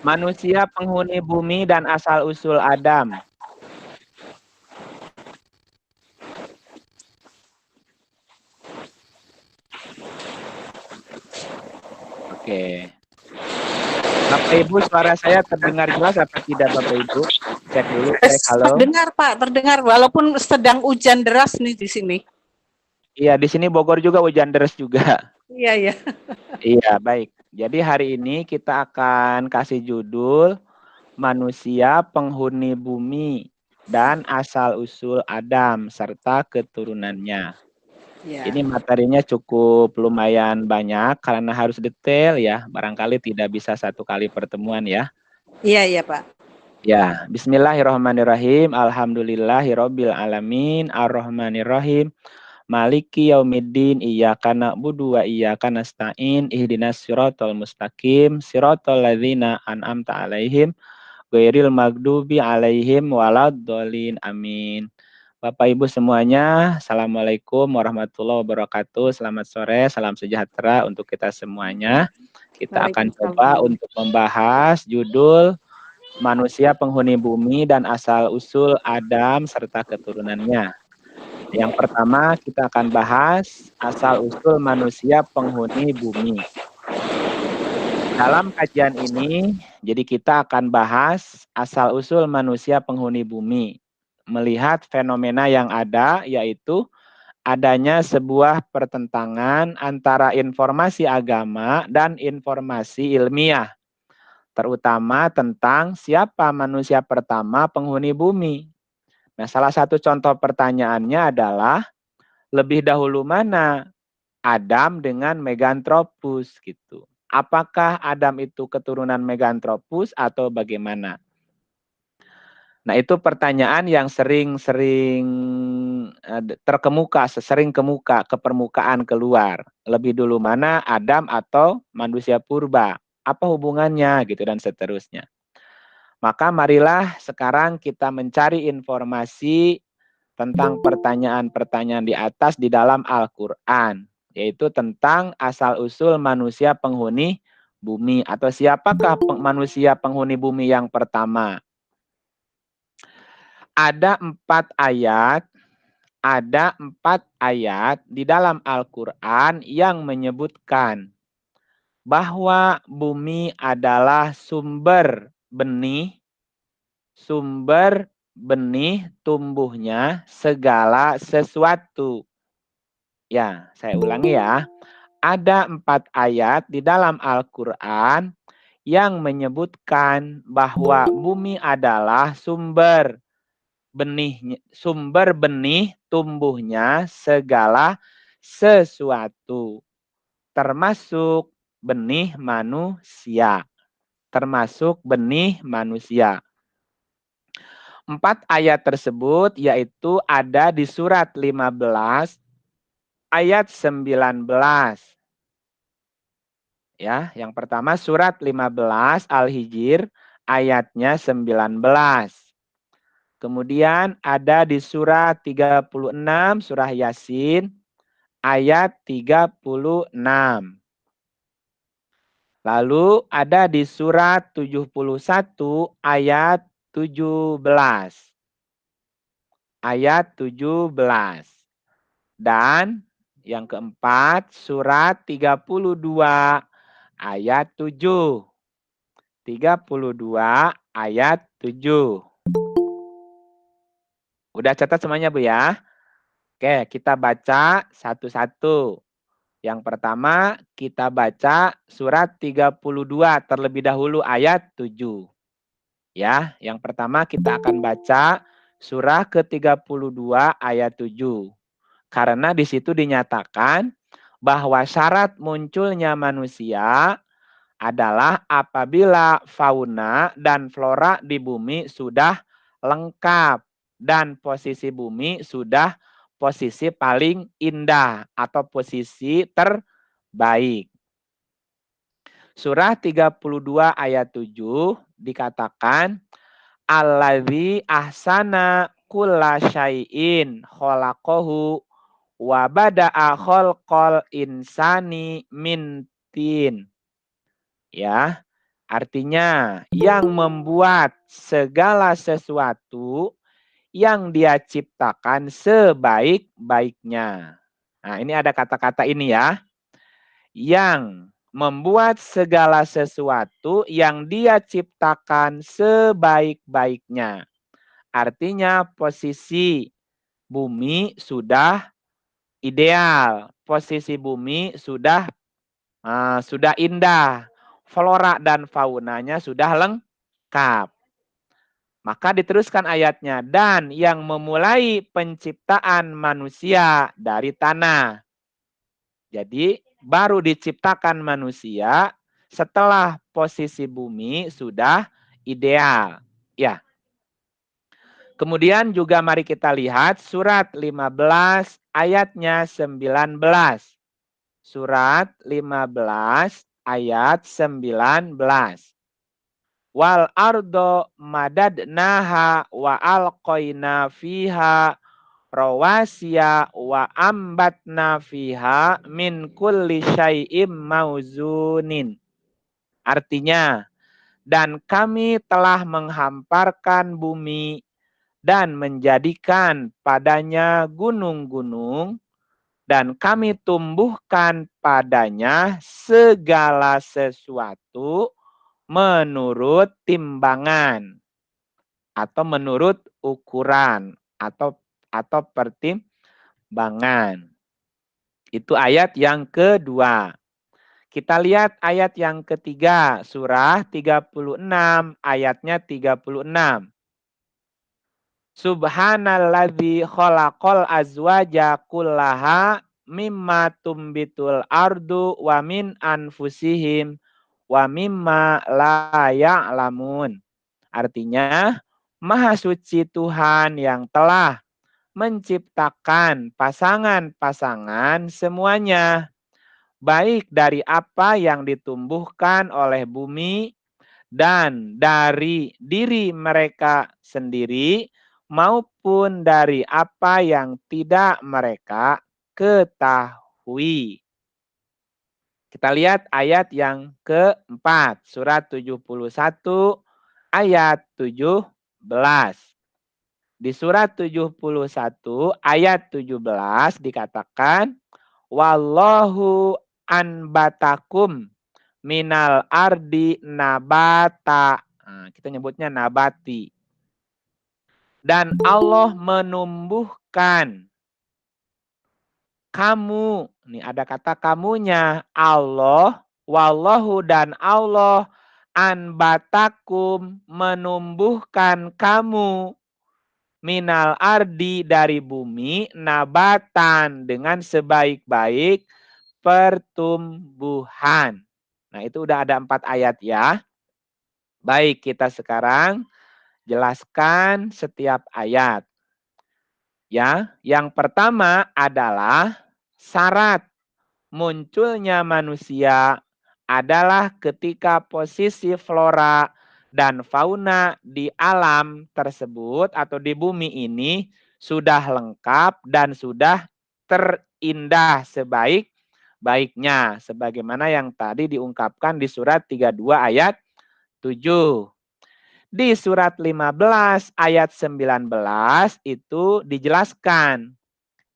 Manusia penghuni bumi dan asal-usul Adam. Oke. Bapak Ibu, suara saya terdengar jelas apa tidak Bapak Ibu? Cek dulu, cek halo. Terdengar Pak, terdengar walaupun sedang hujan deras nih di sini. Iya, di sini Bogor juga hujan deras juga. Iya, iya. Iya, baik. Jadi hari ini kita akan kasih judul Manusia Penghuni Bumi dan Asal-usul Adam serta keturunannya. Ya. Ini materinya cukup lumayan banyak karena harus detail ya. Barangkali tidak bisa satu kali pertemuan ya. Iya, iya Pak. Ya, bismillahirrahmanirrahim. Alhamdulillahirabbil alamin. Arrahmanirrahim. Maliki yaumiddin, iyyaka na'budu wa iyyaka nasta'in, ihdinas siratal mustaqim, siratal ladzina an'amta 'alaihim, ghairil maghdubi 'alaihim waladdallin. Amin. Bapak Ibu semuanya, Assalamualaikum warahmatullahi wabarakatuh. Selamat sore, salam sejahtera untuk kita semuanya. Kita akan coba Waalaikumsalam. untuk membahas judul Manusia Penghuni Bumi dan Asal-usul Adam serta keturunannya. Yang pertama kita akan bahas asal-usul manusia penghuni bumi. Dalam kajian ini, jadi kita akan bahas asal-usul manusia penghuni bumi. Melihat fenomena yang ada, yaitu adanya sebuah pertentangan antara informasi agama dan informasi ilmiah, terutama tentang siapa manusia pertama penghuni bumi. Nah, salah satu contoh pertanyaannya adalah, lebih dahulu mana Adam dengan Meganthropus gitu. Apakah Adam itu keturunan Meganthropus atau bagaimana? Nah, itu pertanyaan yang sering-sering terkemuka, sesering kemuka, ke permukaan keluar. Lebih dulu mana Adam atau manusia purba? Apa hubungannya gitu dan seterusnya. Maka marilah sekarang kita mencari informasi tentang pertanyaan-pertanyaan di atas di dalam Al-Quran, yaitu tentang asal-usul manusia penghuni bumi, atau siapakah manusia penghuni bumi yang pertama. Ada empat ayat di dalam Al-Quran yang menyebutkan bahwa bumi adalah sumber benih tumbuhnya segala sesuatu. Ya, saya ulangi ya. Ada 4 ayat di dalam Al-Quran yang menyebutkan bahwa bumi adalah sumber benih tumbuhnya segala sesuatu, termasuk benih manusia. Termasuk benih manusia. 4 ayat tersebut yaitu ada di surat 15 ayat 19. Ya, yang pertama surat 15 Al-Hijr ayatnya 19. Kemudian ada di surat 36 surah Yasin ayat 36. Lalu ada di surat 71 ayat 17. Ayat 17. Dan yang keempat surat 32 ayat 7. 32 ayat 7. Udah catat semuanya Bu ya? Oke, kita baca satu-satu. Yang pertama kita baca surat 32 terlebih dahulu ayat 7. Ya, yang pertama kita akan baca surah ke-32 ayat 7. Karena di situ dinyatakan bahwa syarat munculnya manusia adalah apabila fauna dan flora di bumi sudah lengkap dan posisi bumi sudah posisi paling indah atau posisi terbaik. Surah 32 ayat 7 dikatakan alladzi ahsana kulla syai'in khalaqahu wa bada'a khalqal insani min tin. Ya, Artinya, yang membuat segala sesuatu yang dia ciptakan sebaik-baiknya. Nah, ini ada kata-kata ini ya. Yang membuat segala sesuatu yang dia ciptakan sebaik-baiknya. Artinya posisi bumi sudah ideal. Posisi bumi sudah indah. Flora dan faunanya sudah lengkap. Maka diteruskan ayatnya, dan yang memulai penciptaan manusia dari tanah. Jadi baru diciptakan manusia setelah posisi bumi sudah ideal. Ya. Kemudian juga mari kita lihat surat 15 ayatnya 19. Surat 15 ayat 19. Wal ardo madadnaha wa alqaina fiha rawasiya wa ambatna fiha min kulli syai'im mauzunin. Artinya, dan kami telah menghamparkan bumi dan menjadikan padanya gunung-gunung, dan kami tumbuhkan padanya segala sesuatu menurut timbangan atau menurut ukuran atau pertimbangan. Itu ayat yang kedua. Kita lihat ayat yang ketiga, surah 36, ayatnya 36. Subhanalladzi khalaqal azwaja kullaha mimma tumbitul ardu wa min anfusihim wa mimma la ya'lamun. Artinya, Maha Suci Tuhan yang telah menciptakan pasangan-pasangan semuanya, baik dari apa yang ditumbuhkan oleh bumi dan dari diri mereka sendiri maupun dari apa yang tidak mereka ketahui. Kita lihat ayat yang keempat, surat 71 ayat 17. Di surat 71 ayat 17 dikatakan, wallahu anbatakum minal ardi nabata. Nah, kita nyebutnya nabati. Dan Allah menumbuhkan kamu. Nih ada kata kamunya. Allah, wallahu dan Allah anbatakum menumbuhkan kamu minal ardi dari bumi nabatan dengan sebaik-baik pertumbuhan. Nah, itu udah ada 4 ayat ya. Baik, kita sekarang jelaskan setiap ayat. Ya, yang pertama adalah syarat munculnya manusia adalah ketika posisi flora dan fauna di alam tersebut atau di bumi ini sudah lengkap dan sudah terindah sebaik-baiknya. Sebagaimana yang tadi diungkapkan di surat 32 ayat 7. Di surat 15 ayat 19 itu dijelaskan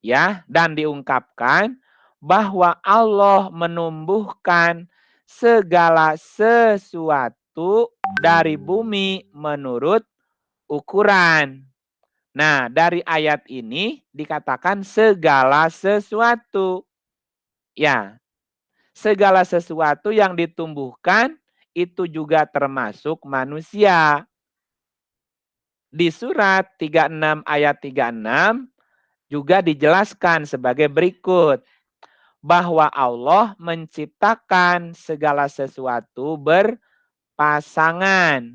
ya dan diungkapkan bahwa Allah menumbuhkan segala sesuatu dari bumi menurut ukuran. Nah, dari ayat ini dikatakan segala sesuatu. Ya, segala sesuatu yang ditumbuhkan itu juga termasuk manusia. Di surat 36 ayat 36 juga dijelaskan sebagai berikut. Bahwa Allah menciptakan segala sesuatu berpasangan.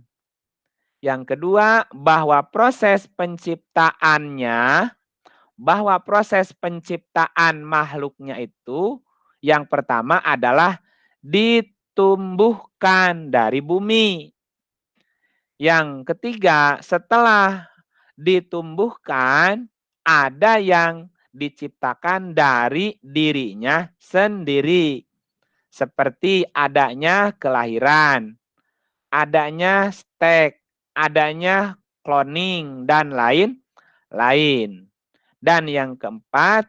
Yang kedua, bahwa proses penciptaan makhluknya itu yang pertama adalah ditumbuhkan dari bumi. Yang ketiga, setelah ditumbuhkan, ada yang diciptakan dari dirinya sendiri. Seperti adanya kelahiran. adanya stek, adanya cloning, dan lain-lain. Dan yang keempat,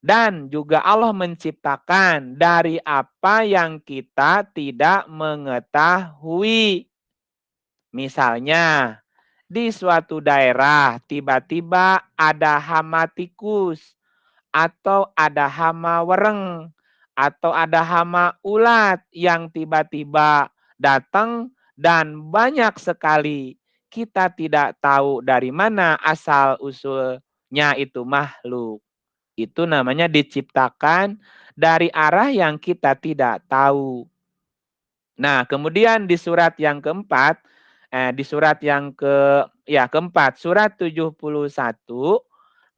dan juga Allah menciptakan dari apa yang kita tidak mengetahui. Misalnya, di suatu daerah tiba-tiba ada hama tikus, atau ada hama wereng, atau ada hama ulat yang tiba-tiba datang dan banyak sekali. Kita tidak tahu dari mana asal usulnya itu makhluk. Itu namanya diciptakan dari arah yang kita tidak tahu. Nah, kemudian di surat yang keempat, di surat yang keempat, surat 71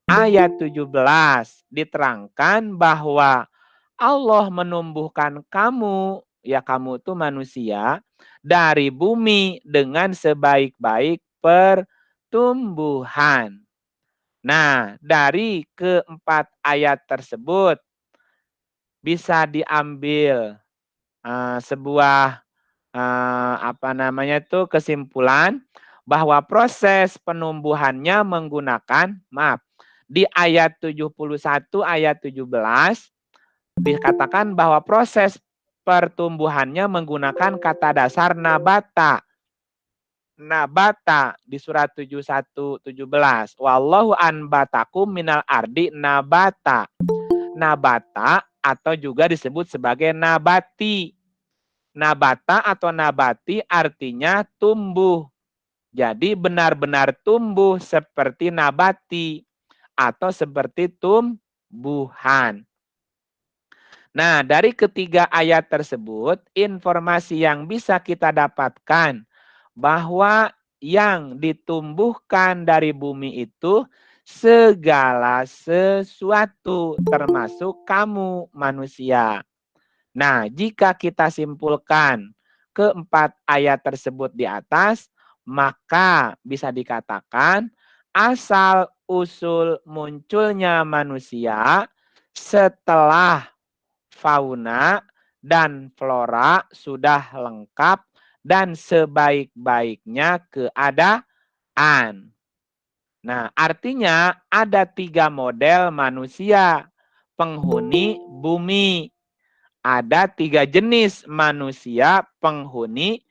ayat 17 diterangkan bahwa Allah menumbuhkan kamu, ya kamu itu manusia, dari bumi dengan sebaik-baik pertumbuhan. Nah, dari keempat ayat tersebut bisa diambil sebuah kesimpulan bahwa proses penumbuhannya menggunakan, di ayat 71 ayat 17 dikatakan bahwa proses pertumbuhannya menggunakan kata dasar nabata. Nabata di surat 71 17. Wallahu anbatakum minal ardi nabata. Nabata atau juga disebut sebagai nabati. Nabata atau nabati artinya tumbuh. Jadi benar-benar tumbuh seperti nabati atau seperti tumbuhan. Nah, dari ketiga ayat tersebut, informasi yang bisa kita dapatkan bahwa yang ditumbuhkan dari bumi itu segala sesuatu, termasuk kamu manusia. Nah, jika kita simpulkan keempat ayat tersebut di atas, maka bisa dikatakan asal usul munculnya manusia setelah fauna dan flora sudah lengkap dan sebaik-baiknya keadaan. Nah, artinya ada 3 model manusia penghuni bumi. Ada 3 jenis manusia penghuni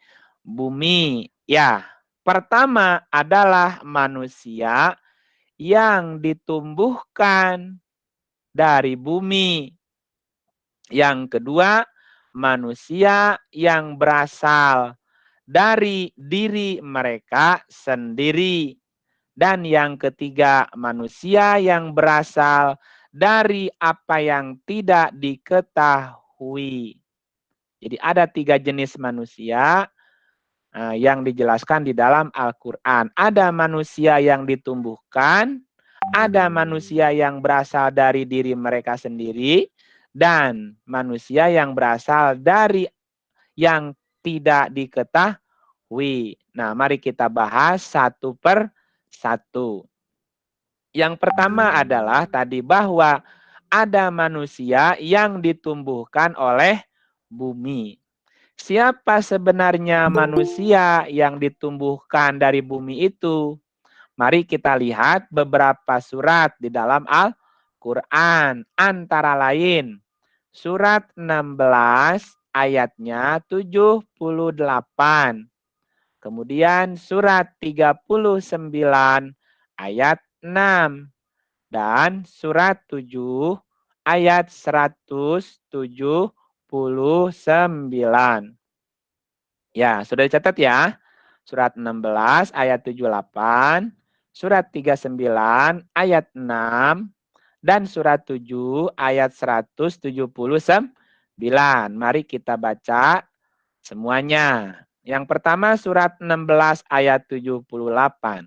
bumi. Ya, pertama adalah manusia yang ditumbuhkan dari bumi. Yang kedua, manusia yang berasal dari diri mereka sendiri. Dan yang ketiga, manusia yang berasal dari apa yang tidak diketahui. Jadi ada 3 jenis manusia yang dijelaskan di dalam Al-Quran. Ada manusia yang ditumbuhkan, ada manusia yang berasal dari diri mereka sendiri, dan manusia yang berasal dari yang tidak diketahui. Nah, mari kita bahas satu per satu. Yang pertama adalah tadi bahwa ada manusia yang ditumbuhkan oleh bumi. Siapa sebenarnya manusia yang ditumbuhkan dari bumi itu? Mari kita lihat beberapa surat di dalam Al-Quran. Antara lain, surat 16 ayatnya 78. Kemudian surat 39 ayat 6. Dan surat 7 ayat 179. Ya, sudah dicatat ya. Surat 16 ayat 78, surat 39 ayat 6, dan surat 7 ayat 179. Mari kita baca semuanya. Yang pertama surat 16 ayat 78.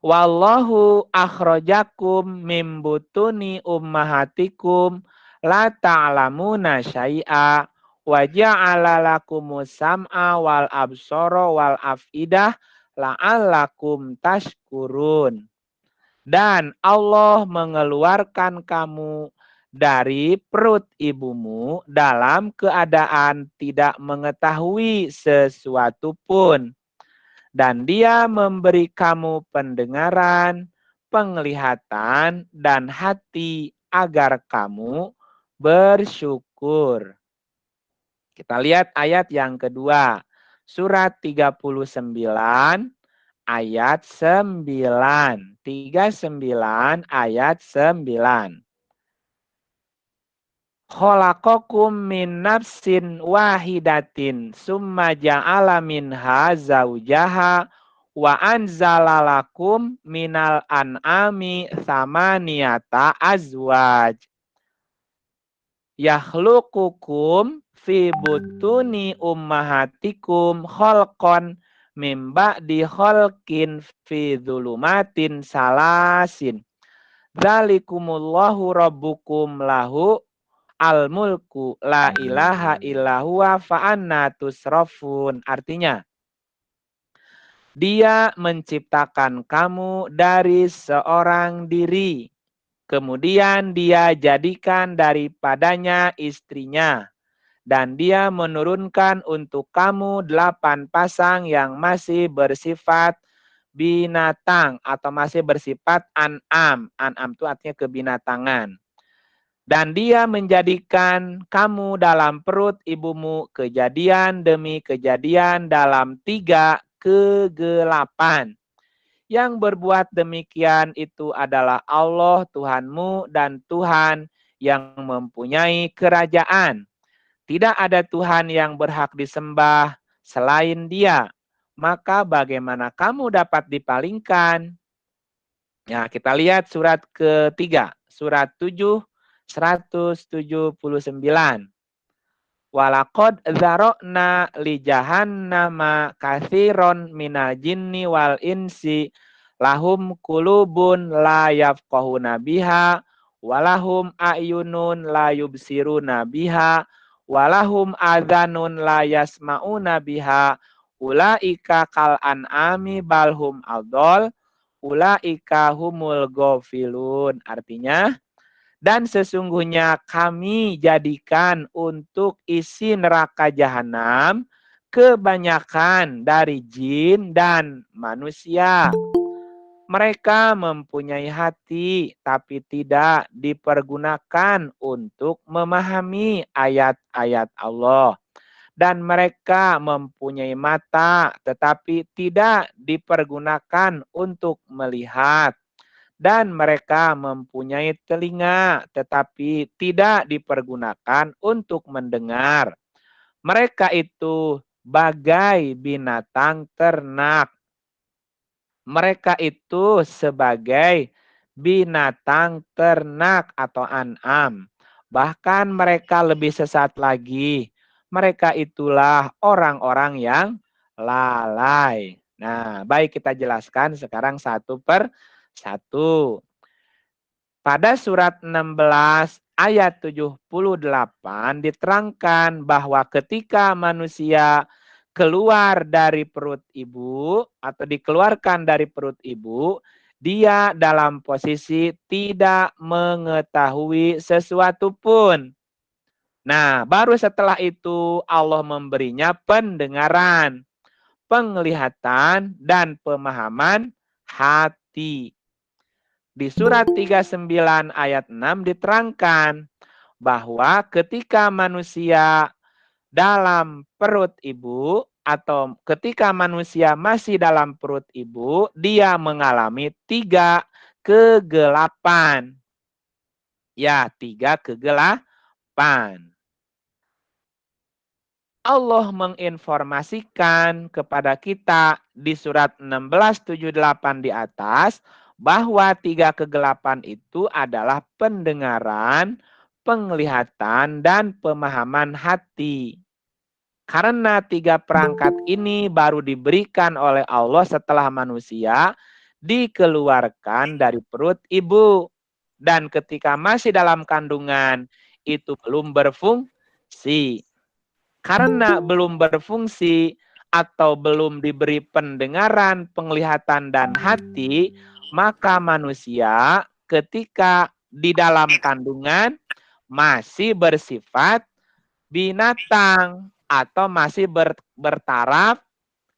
Wallahu akhrajakum mim butuni ummahatikum la ta'lamuna syai'a wa ja'ala lakumus sam'a wal absara wal afidah la'allakum tashkurun. Dan Allah mengeluarkan kamu dari perut ibumu dalam keadaan tidak mengetahui sesuatu pun. Dan Dia memberi kamu pendengaran, penglihatan, dan hati agar kamu bersyukur. Kita lihat ayat yang kedua. Surat 39 ayat 9. 39 ayat 9. Khalaqakum min nafsin wahidatin summa ja'ala minha zaujaha wa anzalalakum minal an'ami thamaniyata azwaj yakhluqukum fi butuni ummahatikum khalqan mim ba'di khalqin fi dhulumatin salasin dzalikumullahu rabbukum lahu al-mulku la ilaha illa huwa fa'anna tusrafun. Artinya, Dia menciptakan kamu dari seorang diri. Kemudian Dia jadikan daripadanya istrinya. Dan Dia menurunkan untuk kamu 8 pasang yang masih bersifat binatang atau masih bersifat an'am. An'am itu artinya kebinatangan. Dan Dia menjadikan kamu dalam perut ibumu kejadian demi kejadian dalam 3 kegelapan. Yang berbuat demikian itu adalah Allah Tuhanmu dan Tuhan yang mempunyai kerajaan. Tidak ada Tuhan yang berhak disembah selain Dia. Maka bagaimana kamu dapat dipalingkan? Ya, kita lihat surat ketiga, surat 7, 179. Walaqad dzara'na li jahannama katsiron minal jinni wal insi lahum qulubun la yafqahuna biha walahum a'yunun la yubsiruna biha walahum adhanun la yasma'una biha ulaika kal an'ami balhum adol ulaika humul ghafilun. Artinya, dan sesungguhnya kami jadikan untuk isi neraka jahanam kebanyakan dari jin dan manusia. Mereka mempunyai hati tapi tidak dipergunakan untuk memahami ayat-ayat Allah. Dan mereka mempunyai mata tetapi tidak dipergunakan untuk melihat. Dan mereka mempunyai telinga tetapi tidak dipergunakan untuk mendengar. Mereka itu bagai binatang ternak. Mereka itu sebagai binatang ternak atau an'am. Bahkan mereka lebih sesat lagi. Mereka itulah orang-orang yang lalai. Nah, baik kita jelaskan sekarang satu per satu. Pada surat 16 ayat 78 diterangkan bahwa ketika manusia keluar dari perut ibu atau dikeluarkan dari perut ibu, dia dalam posisi tidak mengetahui sesuatu pun. Nah, baru setelah itu Allah memberinya pendengaran, penglihatan, dan pemahaman hati. Di surat 39 ayat 6 diterangkan bahwa ketika manusia dalam perut ibu atau ketika manusia masih dalam perut ibu, dia mengalami 3 kegelapan. Ya, 3 kegelapan. Allah menginformasikan kepada kita di surat 1678 di atas bahwa 3 kegelapan itu adalah pendengaran, penglihatan, dan pemahaman hati. Karena 3 perangkat ini baru diberikan oleh Allah setelah manusia dikeluarkan dari perut ibu. Dan ketika masih dalam kandungan itu belum berfungsi. Karena belum berfungsi atau belum diberi pendengaran, penglihatan, dan hati, maka manusia ketika di dalam kandungan masih bersifat binatang atau masih bertaraf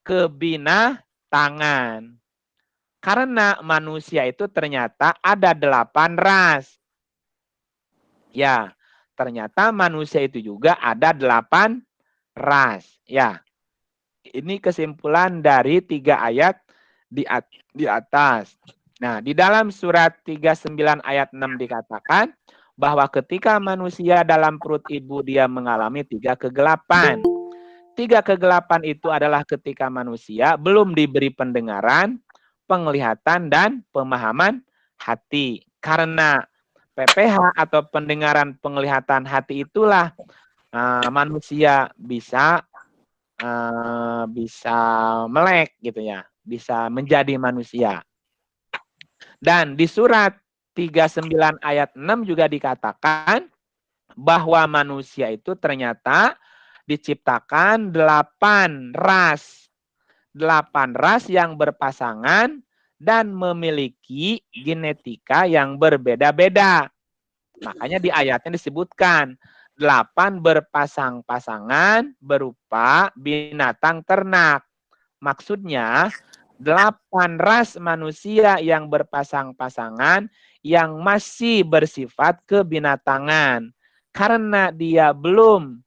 kebinatangan. Karena manusia itu ternyata ada 8 ras. Ya, ternyata manusia itu juga ada 8 ras. Ya, ini kesimpulan dari 3 ayat di atas. Nah, di dalam surat 39 ayat 6 dikatakan bahwa ketika manusia dalam perut ibu dia mengalami 3 kegelapan. 3 kegelapan itu adalah ketika manusia belum diberi pendengaran, penglihatan, dan pemahaman hati. Karena PPH atau pendengaran, penglihatan, hati itulah manusia bisa melek gitu ya, bisa menjadi manusia. Dan di surat 39 ayat 6 juga dikatakan bahwa manusia itu ternyata diciptakan 8 ras. 8 ras yang berpasangan dan memiliki genetika yang berbeda-beda. Makanya di ayatnya disebutkan 8 berpasang-pasangan berupa binatang ternak. Maksudnya 8 ras manusia yang berpasang-pasangan yang masih bersifat kebinatangan. Karena dia belum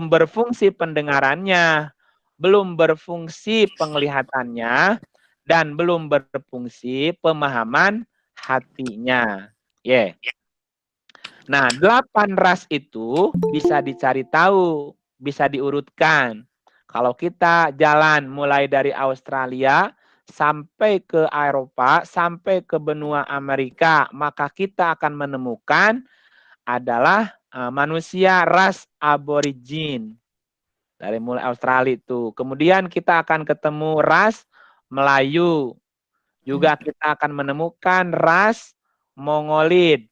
berfungsi pendengarannya, belum berfungsi penglihatannya, dan belum berfungsi pemahaman hatinya. Yeah. Nah, 8 ras itu bisa dicari tahu, bisa diurutkan. Kalau kita jalan mulai dari Australia sampai ke Eropa, sampai ke benua Amerika, maka kita akan menemukan adalah manusia ras aborigin. Dari mulai Australia itu. Kemudian kita akan ketemu ras Melayu. Juga kita akan menemukan ras Mongolid.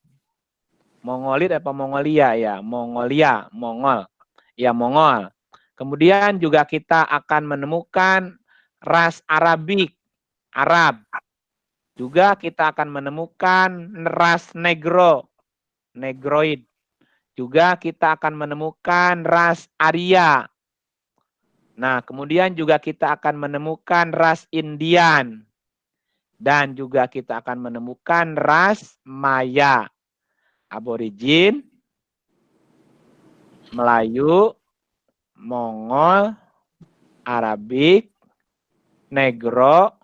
Mongolid apa Mongolia ya? Mongolia, Mongol. Ya, Mongol. Kemudian juga kita akan menemukan ras Arabik, Arab. Juga kita akan menemukan ras Negro, Negroid. Juga kita akan menemukan ras Arya. Nah, kemudian juga kita akan menemukan ras Indian. Dan juga kita akan menemukan ras Maya. Aborigin, Melayu, Mongol, Arabik, Negro,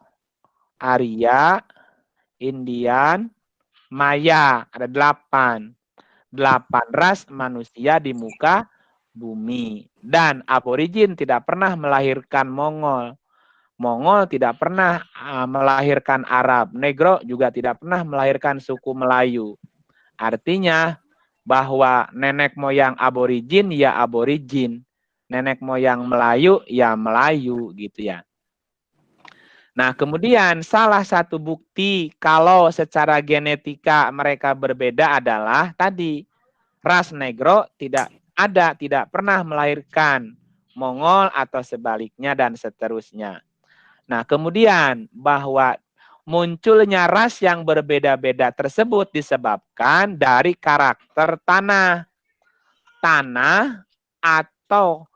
Arya, Indian, Maya. Ada 8. 8 ras manusia di muka bumi. Dan aborigin tidak pernah melahirkan Mongol. Mongol tidak pernah melahirkan Arab. Negro juga tidak pernah melahirkan suku Melayu. Artinya bahwa nenek moyang aborigin ya aborigin. Nenek moyang Melayu ya Melayu gitu ya. Nah, kemudian salah satu bukti kalau secara genetika mereka berbeda adalah tadi ras Negro tidak pernah melahirkan Mongol atau sebaliknya dan seterusnya. Nah, kemudian bahwa munculnya ras yang berbeda-beda tersebut disebabkan dari karakter tanah. Tanah atau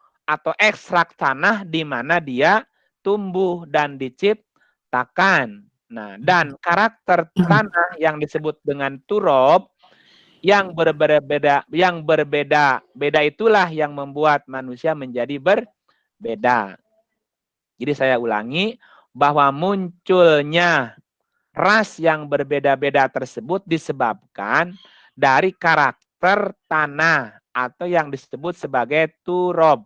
ekstrak tanah di mana dia tumbuh dan diciptakan. Nah, dan karakter tanah yang disebut dengan turab yang berbeda itulah yang membuat manusia menjadi berbeda. Jadi saya ulangi bahwa munculnya ras yang berbeda-beda tersebut disebabkan dari karakter tanah atau yang disebut sebagai turab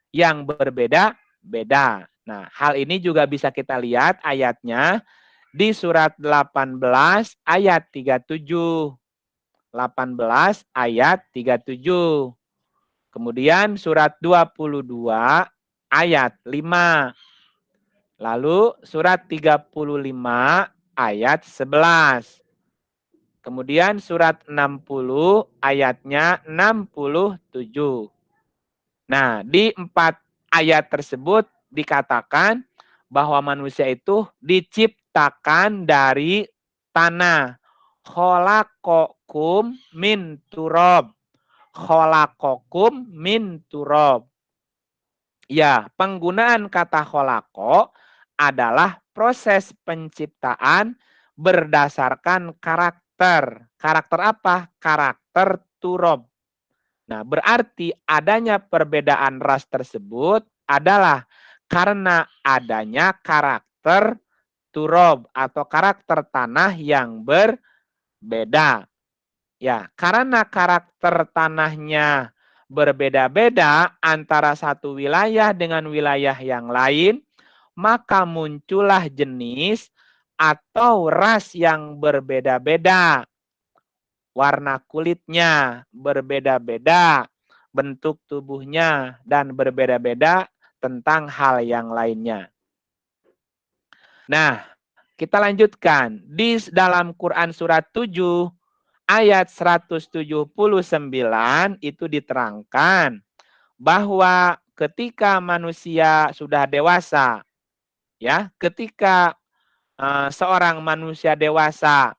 yang berbeda-beda. Nah, hal ini juga bisa kita lihat ayatnya di surat 18 ayat 37. 18 ayat 37. Kemudian surat 22 ayat 5. Lalu surat 35 ayat 11. Kemudian surat 60 ayatnya 67. Nah, di 4 ayat tersebut dikatakan bahwa manusia itu diciptakan dari tanah. Khalaqakum min turab. Khalaqakum min turab. Ya, penggunaan kata kholako adalah proses penciptaan berdasarkan karakter. Karakter apa? Karakter turab. Nah, berarti adanya perbedaan ras tersebut adalah karena adanya karakter turab atau karakter tanah yang berbeda. Ya, karena karakter tanahnya berbeda-beda antara satu wilayah dengan wilayah yang lain, maka muncullah jenis atau ras yang berbeda-beda. Warna kulitnya berbeda-beda, bentuk tubuhnya, dan berbeda-beda tentang hal yang lainnya. Nah, kita lanjutkan. Di dalam Quran surat 7, ayat 179 itu diterangkan bahwa ketika manusia sudah dewasa, ya, ketika seorang manusia dewasa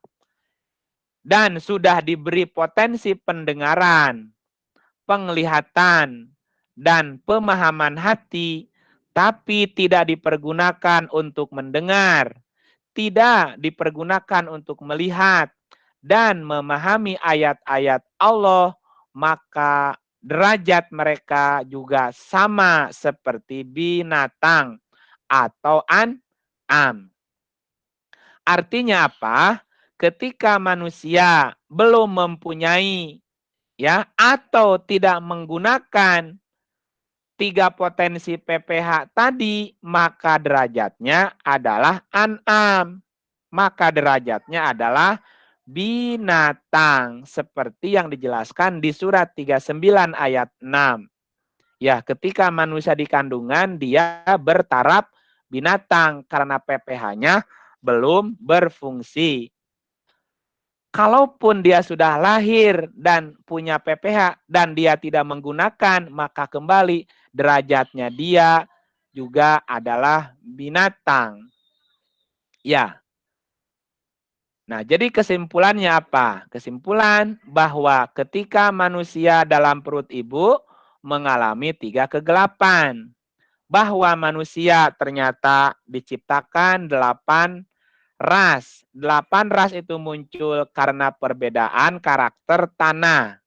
dan sudah diberi potensi pendengaran, penglihatan, dan pemahaman hati, tapi tidak dipergunakan untuk mendengar, tidak dipergunakan untuk melihat, dan memahami ayat-ayat Allah, maka derajat mereka juga sama seperti binatang atau an'am. Artinya apa? Ketika manusia belum mempunyai ya atau tidak menggunakan 3 potensi PPH tadi, maka derajatnya adalah an'am. Maka derajatnya adalah binatang seperti yang dijelaskan di surat 39 ayat 6. Ya, ketika manusia di kandungan dia bertaraf binatang karena PPH-nya belum berfungsi. Kalaupun dia sudah lahir dan punya PPH dan dia tidak menggunakan, maka kembali derajatnya dia juga adalah binatang. Ya. Nah, jadi kesimpulannya apa? Kesimpulan bahwa ketika manusia dalam perut ibu mengalami 3 kegelapan. Bahwa manusia ternyata diciptakan 8 ras. 8 ras itu muncul karena perbedaan karakter tanah.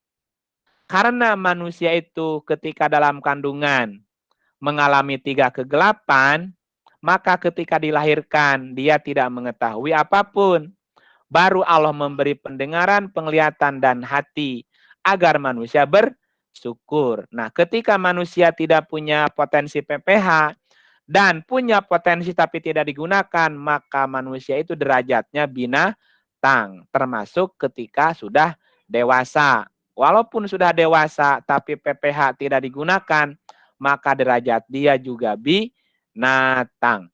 Karena manusia itu ketika dalam kandungan mengalami 3 kegelapan, maka ketika dilahirkan dia tidak mengetahui apapun. Baru Allah memberi pendengaran, penglihatan, dan hati agar manusia bersyukur. Nah, ketika manusia tidak punya potensi PPH dan punya potensi tapi tidak digunakan, maka manusia itu derajatnya binatang, termasuk ketika sudah dewasa. Walaupun sudah dewasa tapi PPH tidak digunakan, maka derajat dia juga binatang.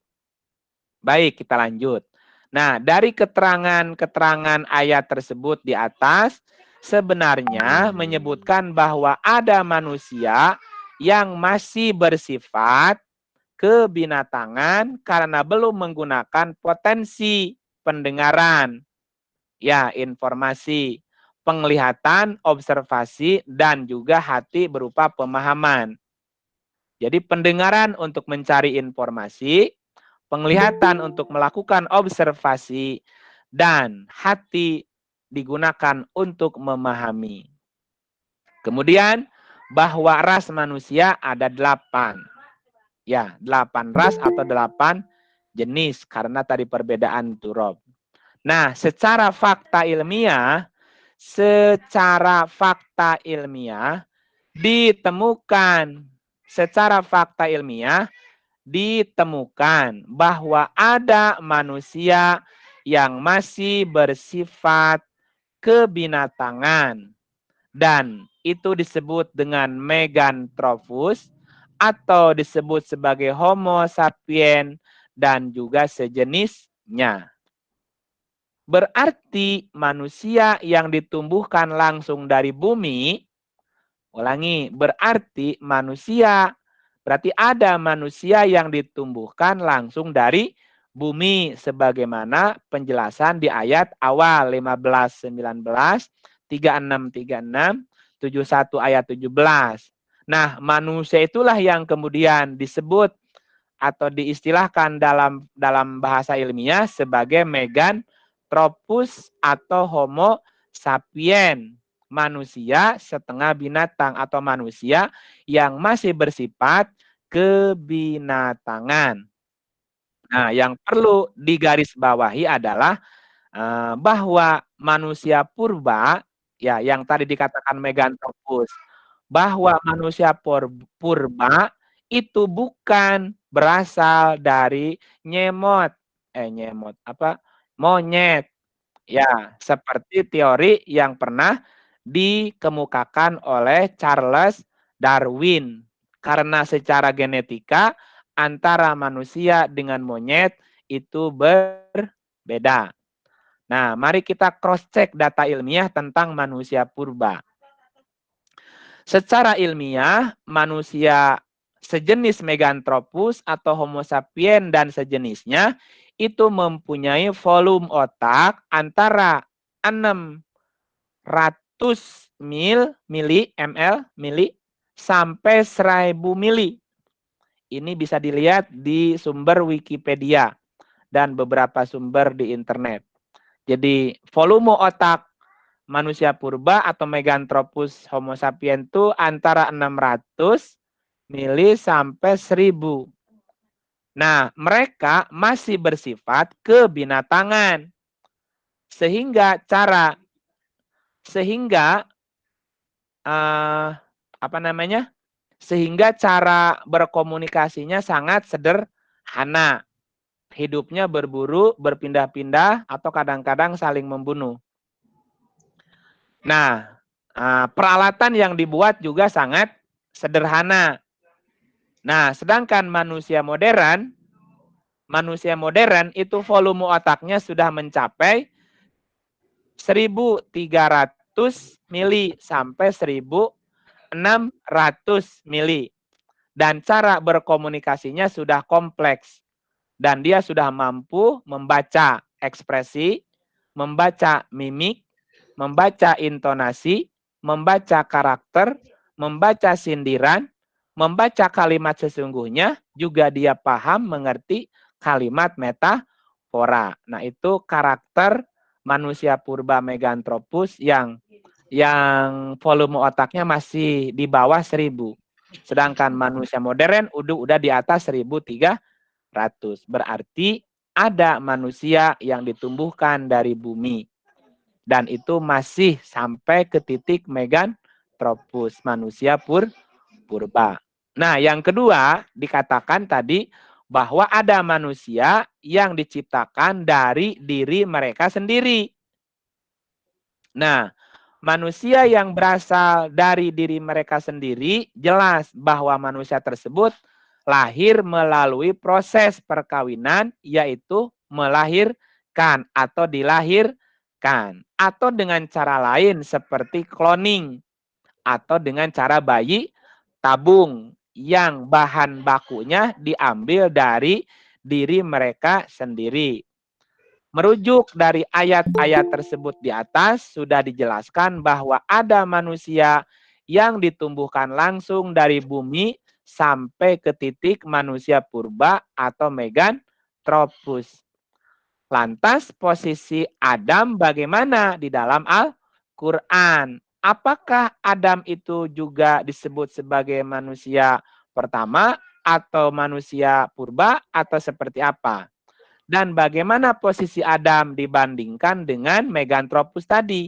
Baik, kita lanjut. Nah, dari keterangan-keterangan ayat tersebut di atas, sebenarnya menyebutkan bahwa ada manusia yang masih bersifat kebinatangan karena belum menggunakan potensi pendengaran, ya, informasi, penglihatan, observasi, dan juga hati berupa pemahaman. Jadi pendengaran untuk mencari informasi, penglihatan untuk melakukan observasi, dan hati digunakan untuk memahami. Kemudian bahwa ras manusia ada 8. Ya, 8 ras atau 8 jenis karena tadi perbedaan turab. Nah, secara fakta ilmiah ditemukan bahwa ada manusia yang masih bersifat kebinatangan dan itu disebut dengan Meganthropus atau disebut sebagai Homo sapiens dan juga sejenisnya. Berarti manusia yang ditumbuhkan langsung dari bumi, ulangi, berarti ada manusia yang ditumbuhkan langsung dari bumi sebagaimana penjelasan di ayat awal 15, 19, 36, 36, 71 ayat 17. Nah, manusia itulah yang kemudian disebut atau diistilahkan dalam bahasa ilmiah sebagai Meganthropus atau Homo sapien, manusia setengah binatang atau manusia yang masih bersifat kebinatangan. Nah, yang perlu digarisbawahi adalah bahwa manusia purba, ya yang tadi dikatakan Meganthropus, bahwa manusia purba itu bukan berasal dari monyet, ya seperti teori yang pernah dikemukakan oleh Charles Darwin, karena secara genetika antara manusia dengan monyet itu berbeda. Nah, mari kita cross-check data ilmiah tentang manusia purba. Secara ilmiah, manusia sejenis Meganthropus atau Homo sapien dan sejenisnya itu mempunyai volume otak antara 600 mili sampai 1000 mili. Ini bisa dilihat di sumber Wikipedia dan beberapa sumber di internet. Jadi volume otak manusia purba atau Meganthropus Homo sapien itu antara 600 mili sampai 1000. Nah, mereka masih bersifat kebinatangan. Sehingga cara berkomunikasinya sangat sederhana. Hidupnya berburu, berpindah-pindah, atau kadang-kadang saling membunuh. Nah, peralatan yang dibuat juga sangat sederhana. Nah, sedangkan manusia modern itu volume otaknya sudah mencapai 1300 mili sampai 1600 mili. Dan cara berkomunikasinya sudah kompleks. Dan dia sudah mampu membaca ekspresi, membaca mimik, membaca intonasi, membaca karakter, membaca sindiran, membaca kalimat sesungguhnya, juga dia paham mengerti kalimat metafora. Nah, itu karakter manusia purba Meganthropus yang volume otaknya masih di bawah 1000. Sedangkan manusia modern udah di atas 1300. Berarti ada manusia yang ditumbuhkan dari bumi. Dan itu masih sampai ke titik Meganthropus, manusia purba. Nah, yang kedua dikatakan tadi bahwa ada manusia yang diciptakan dari diri mereka sendiri. Nah, manusia yang berasal dari diri mereka sendiri, jelas bahwa manusia tersebut lahir melalui proses perkawinan, yaitu melahirkan atau dilahirkan. Atau dengan cara lain seperti cloning, atau dengan cara bayi tabung yang bahan bakunya diambil dari diri mereka sendiri. Merujuk dari ayat-ayat tersebut di atas, sudah dijelaskan bahwa ada manusia yang ditumbuhkan langsung dari bumi sampai ke titik manusia purba atau Meganthropus. Lantas posisi Adam bagaimana di dalam Al-Quran? Apakah Adam itu juga disebut sebagai manusia pertama atau manusia purba atau seperti apa? Dan bagaimana posisi Adam dibandingkan dengan Meganthropus tadi?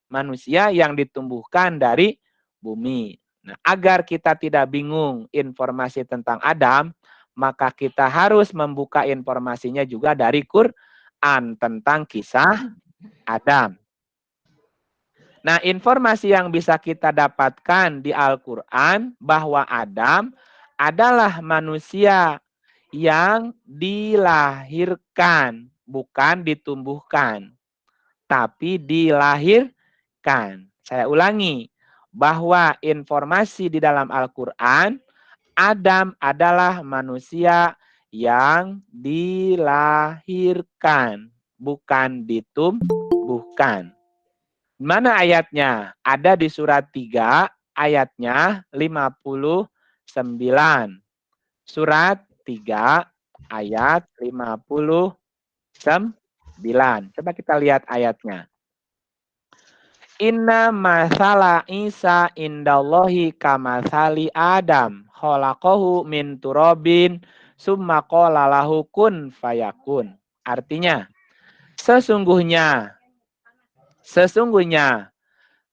Manusia yang ditumbuhkan dari bumi. Nah, agar kita tidak bingung informasi tentang Adam, maka kita harus membuka informasinya juga dari Quran tentang kisah Adam. Nah, informasi yang bisa kita dapatkan di Al-Quran bahwa Adam adalah manusia yang dilahirkan, bukan ditumbuhkan, tapi dilahirkan. Saya ulangi, bahwa informasi di dalam Al-Quran, Adam adalah manusia yang dilahirkan, bukan ditumbuhkan. Mana ayatnya? Ada di surat 3, ayatnya 59. Surat 3, ayat 59. Coba kita lihat ayatnya. Inna masala Isa indallahi kamasali Adam khalaqahu min turabin summa qala lahu kun fayakun. Artinya, sesungguhnya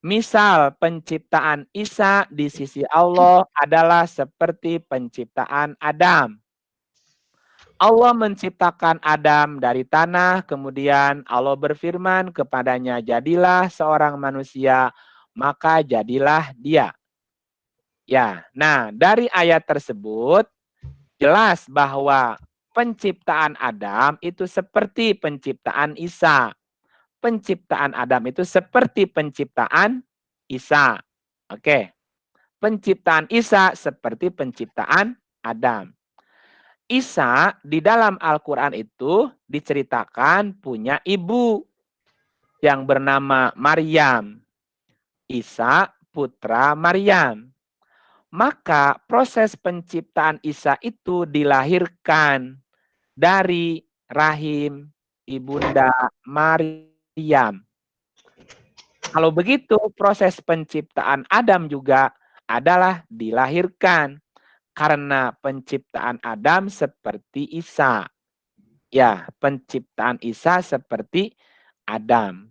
misal penciptaan Isa di sisi Allah adalah seperti penciptaan Adam. Allah menciptakan Adam dari tanah, kemudian Allah berfirman kepadanya, jadilah seorang manusia, maka jadilah dia. Ya, nah dari ayat tersebut jelas bahwa penciptaan Adam itu seperti penciptaan Isa. Penciptaan Adam itu seperti penciptaan Isa. Oke. Penciptaan Isa seperti penciptaan Adam. Isa di dalam Al-Quran itu diceritakan punya ibu yang bernama Maryam. Isa putra Maryam. Maka proses penciptaan Isa itu dilahirkan dari rahim ibunda Maryam. Kalau begitu proses penciptaan Adam juga adalah dilahirkan. Karena penciptaan Adam seperti Isa. Ya, penciptaan Isa seperti Adam.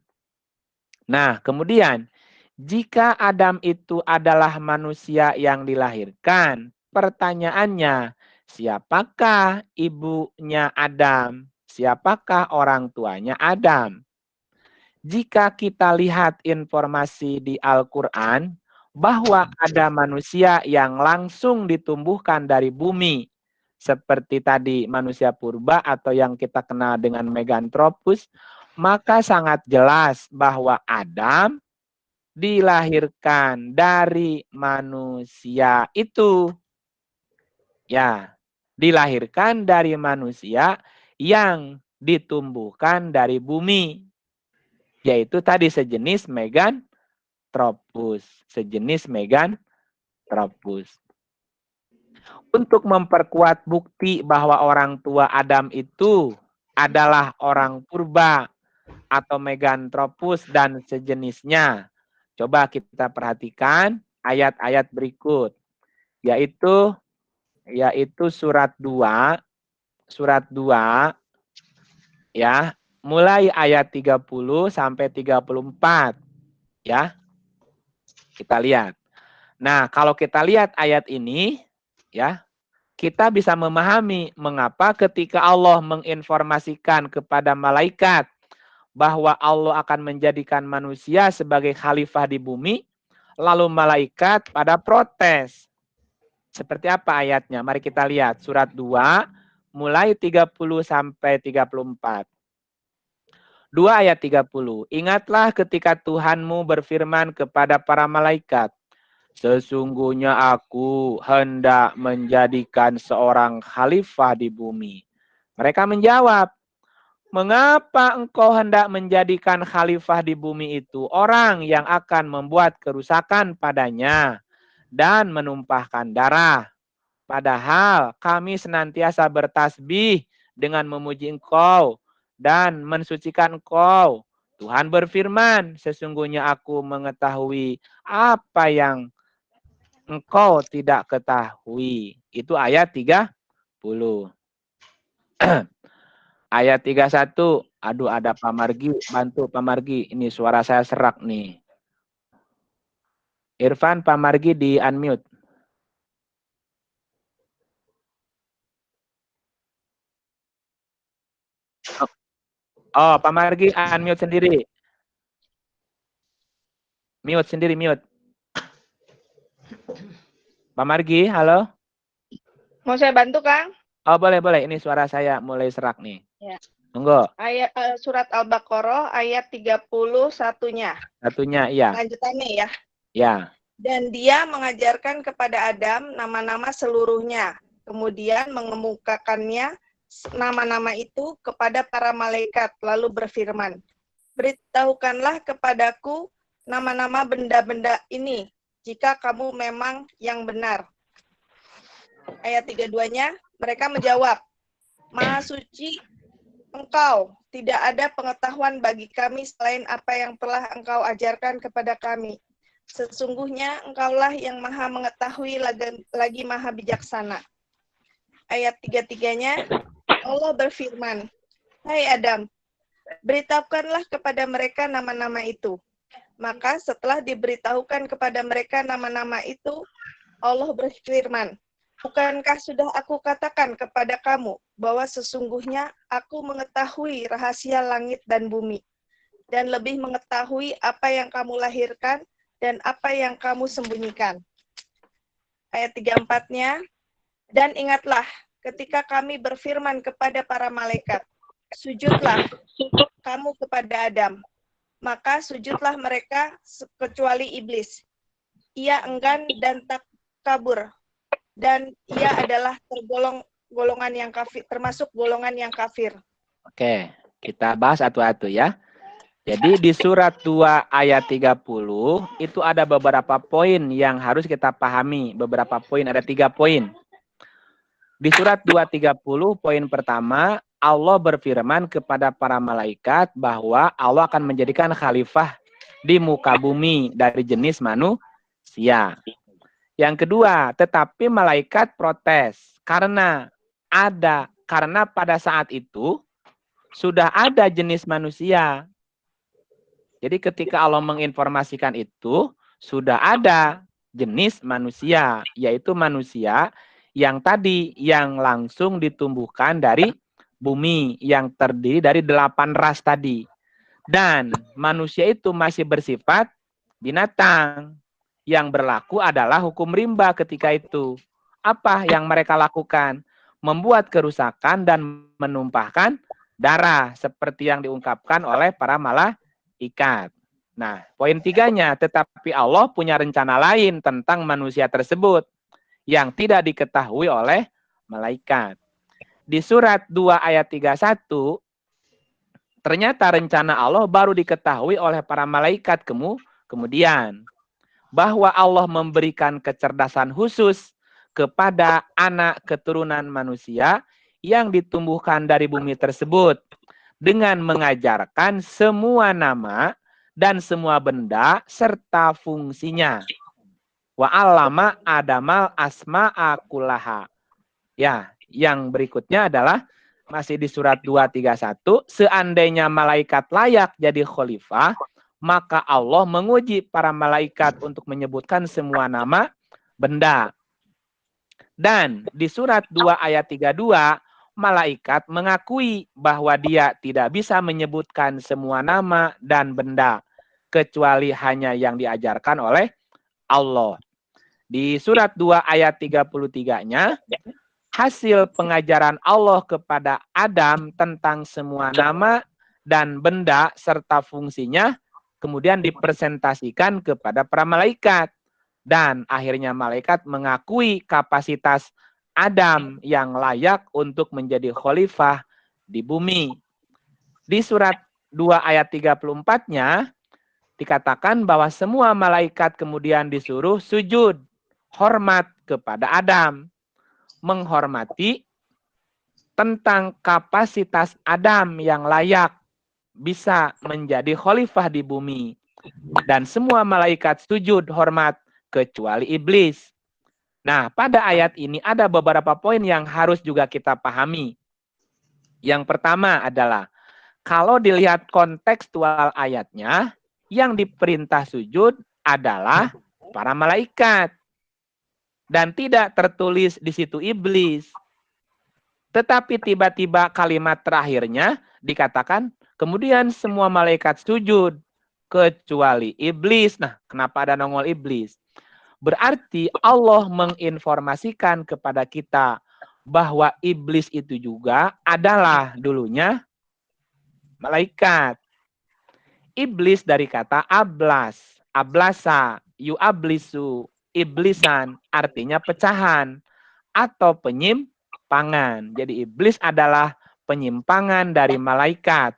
Nah, kemudian jika Adam itu adalah manusia yang dilahirkan, pertanyaannya, siapakah ibunya Adam? Siapakah orang tuanya Adam? Jika kita lihat informasi di Al-Quran, bahwa ada manusia yang langsung ditumbuhkan dari bumi, seperti tadi manusia purba atau yang kita kenal dengan Meganthropus, maka sangat jelas bahwa Adam dilahirkan dari manusia itu. Ya, dilahirkan dari manusia yang ditumbuhkan dari bumi. Yaitu tadi sejenis Meganthropus. Sejenis Meganthropus. Untuk memperkuat bukti bahwa orang tua Adam itu adalah orang purba atau Meganthropus dan sejenisnya. Coba kita perhatikan ayat-ayat berikut. Yaitu surat 2 ya, mulai ayat 30 sampai 34 ya. Kita lihat. Nah, kalau kita lihat ayat ini ya, kita bisa memahami mengapa ketika Allah menginformasikan kepada malaikat bahwa Allah akan menjadikan manusia sebagai khalifah di bumi, lalu malaikat pada protes. Seperti apa ayatnya? Mari kita lihat surat 2 mulai 30 sampai 34. 2 ayat 30. Ingatlah ketika Tuhanmu berfirman kepada para malaikat, sesungguhnya aku hendak menjadikan seorang khalifah di bumi. Mereka menjawab, mengapa engkau hendak menjadikan khalifah di bumi itu orang yang akan membuat kerusakan padanya dan menumpahkan darah? Padahal kami senantiasa bertasbih dengan memuji engkau dan mensucikan engkau. Tuhan berfirman, sesungguhnya aku mengetahui apa yang engkau tidak ketahui. Itu ayat 30. Ayat 31. Aduh, ada Pak Margi. Bantu Pak Margi. Ini suara saya serak nih. Irfan, Pak Margi di unmute. Oh, Pak Margi unmute sendiri. Mute sendiri, mute. Pak Margi, halo? Mau saya bantu, Kang? Oh, boleh, boleh. Ini suara saya mulai serak nih. Ya. Tunggu. Ayat surat Al-Baqarah ayat 31-nya. Satunya, iya. Lanjutannya ya. Ya. Dan dia mengajarkan kepada Adam nama-nama seluruhnya. kemudian mengemukakannya nama-nama itu kepada para malaikat, lalu berfirman, beritahukanlah kepadaku nama-nama benda-benda ini, jika kamu memang yang benar. Ayat 32-nya, mereka menjawab, Maha suci Engkau, tidak ada pengetahuan bagi kami selain apa yang telah Engkau ajarkan kepada kami. Sesungguhnya Engkaulah yang maha mengetahui lagi maha bijaksana. Ayat 33-nya, Allah berfirman, Hai Adam, beritahukanlah kepada mereka nama-nama itu. Maka setelah diberitahukan kepada mereka nama-nama itu, Allah berfirman, bukankah sudah aku katakan kepada kamu bahwa sesungguhnya aku mengetahui rahasia langit dan bumi, dan lebih mengetahui apa yang kamu lahirkan dan apa yang kamu sembunyikan. Ayat 34-nya, dan ingatlah ketika kami berfirman kepada para malaikat, sujudlah kamu kepada Adam. Maka sujudlah mereka kecuali iblis. Ia enggan dan tak kabur. Dan ia adalah golongan yang kafir, termasuk golongan yang kafir. Oke, kita bahas satu-satu ya. Jadi di surat 2 ayat 30 itu ada beberapa poin yang harus kita pahami. Beberapa poin, ada 3 poin. Di surat 2:30 poin pertama, Allah berfirman kepada para malaikat bahwa Allah akan menjadikan khalifah di muka bumi dari jenis manusia. Yang kedua, tetapi malaikat protes karena pada saat itu sudah ada jenis manusia. Jadi ketika Allah menginformasikan itu, sudah ada jenis manusia, yaitu manusia yang tadi yang langsung ditumbuhkan dari bumi, yang terdiri dari 8 ras tadi. Dan manusia itu masih bersifat binatang. Yang berlaku adalah hukum rimba ketika itu. Apa yang mereka lakukan? Membuat kerusakan dan menumpahkan darah, seperti yang diungkapkan oleh para malaikat. Nah, poin 3-nya, tetapi Allah punya rencana lain tentang manusia tersebut yang tidak diketahui oleh malaikat. Di surat 2 ayat 31, ternyata rencana Allah baru diketahui oleh para malaikat kemudian. Bahwa Allah memberikan kecerdasan khusus kepada anak keturunan manusia yang ditumbuhkan dari bumi tersebut. Dengan mengajarkan semua nama dan semua benda serta fungsinya. Wa 'allama Adamal asma'a kullaha. Ya, yang berikutnya adalah masih di surat 2:31, seandainya malaikat layak jadi khalifah, maka Allah menguji para malaikat untuk menyebutkan semua nama benda. Dan di surat 2 ayat 32, malaikat mengakui bahwa dia tidak bisa menyebutkan semua nama dan benda, kecuali hanya yang diajarkan oleh Allah. Di surat 2 ayat 33-nya, hasil pengajaran Allah kepada Adam tentang semua nama dan benda serta fungsinya kemudian dipresentasikan kepada para malaikat. Dan akhirnya malaikat mengakui kapasitas Adam yang layak untuk menjadi khalifah di bumi. Di surat 2 ayat 34-nya dikatakan bahwa semua malaikat kemudian disuruh sujud, hormat kepada Adam. Menghormati tentang kapasitas Adam yang layak bisa menjadi khalifah di bumi. Dan semua malaikat sujud hormat kecuali iblis. Nah, pada ayat ini ada beberapa poin yang harus juga kita pahami. Yang pertama adalah, kalau dilihat kontekstual ayatnya, yang diperintah sujud adalah para malaikat. Dan tidak tertulis di situ iblis. Tetapi tiba-tiba kalimat terakhirnya dikatakan, kemudian semua malaikat sujud, kecuali iblis. Nah, kenapa ada nongol iblis? Berarti Allah menginformasikan kepada kita bahwa iblis itu juga adalah dulunya malaikat. Iblis dari kata ablas, ablasa, yuablisu, iblisan, artinya pecahan. atau penyimpangan. Jadi iblis adalah penyimpangan dari malaikat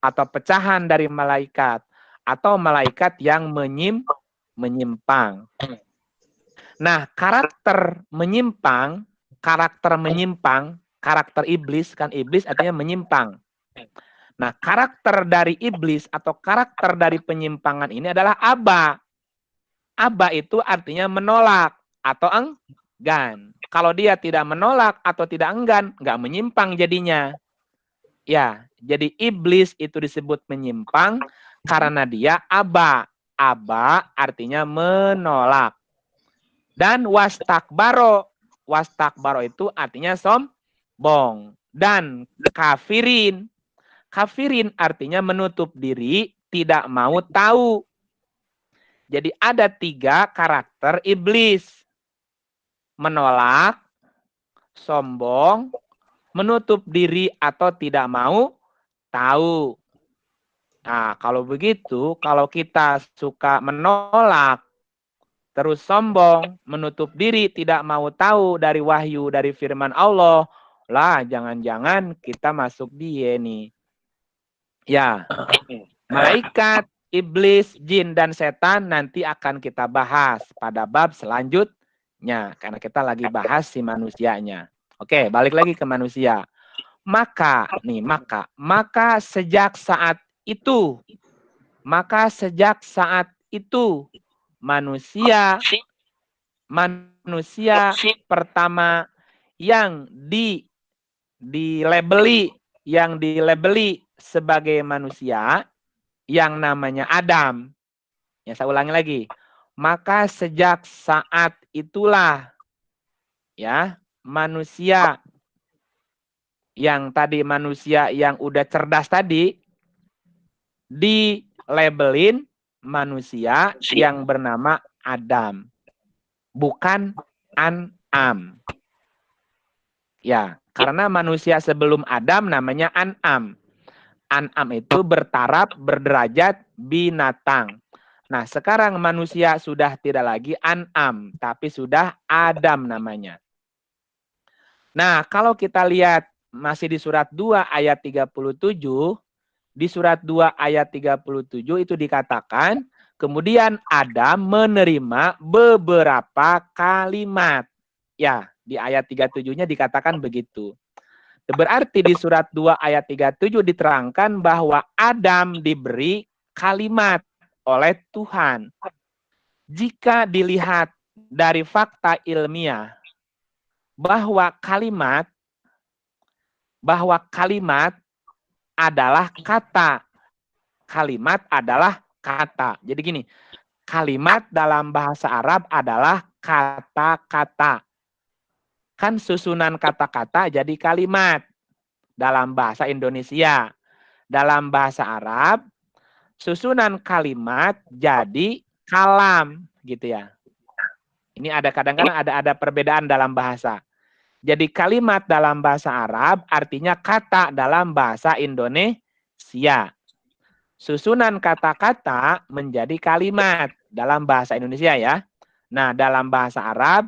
atau pecahan dari malaikat atau malaikat yang menyimpang. Nah, karakter iblis kan iblis artinya menyimpang. Nah, karakter dari iblis atau karakter dari penyimpangan ini adalah aba. Aba itu artinya menolak atau enggan. Kalau dia tidak menolak atau tidak enggan, nggak menyimpang jadinya. Ya, jadi iblis itu disebut menyimpang karena dia aba. Aba artinya menolak. Dan wastakbaro itu artinya sombong. Dan kafirin artinya menutup diri, tidak mau tahu. Jadi ada 3 karakter iblis. Menolak, sombong, menutup diri atau tidak mau tahu. Nah, kalau begitu, kalau kita suka menolak, terus sombong, menutup diri, tidak mau tahu dari wahyu, dari firman Allah, lah jangan-jangan kita masuk dia nih. Ya, malaikat, iblis, jin, dan setan nanti akan kita bahas pada bab selanjutnya. Karena kita lagi bahas si manusianya. Oke, balik lagi ke manusia. Maka sejak saat itu manusia pertama yang dilabeli sebagai manusia yang namanya Adam. Ya, saya ulangi lagi. Maka sejak saat itulah ya, manusia yang udah cerdas tadi dilabelin manusia yang bernama Adam, bukan An'am. Ya, karena manusia sebelum Adam namanya An'am. An'am itu bertaraf, berderajat binatang. Nah, sekarang manusia sudah tidak lagi An'am, tapi sudah Adam namanya. Nah, kalau kita lihat masih di surat 2 ayat 37, di surat 2 ayat 37 itu dikatakan, kemudian Adam menerima beberapa kalimat. Ya, di ayat 37-nya dikatakan begitu. Berarti di surat 2 ayat 37 diterangkan bahwa Adam diberi kalimat oleh Tuhan. Jika dilihat dari fakta ilmiah bahwa kalimat adalah kata. Kalimat adalah kata. Jadi gini, kalimat dalam bahasa Arab adalah kata-kata. Kan susunan kata-kata jadi kalimat dalam bahasa Indonesia. Dalam bahasa Arab, susunan kalimat jadi kalam, gitu ya. Ini kadang-kadang ada perbedaan dalam bahasa. Jadi kalimat dalam bahasa Arab artinya kata dalam bahasa Indonesia. Susunan kata-kata menjadi kalimat dalam bahasa Indonesia ya. Nah, dalam bahasa Arab,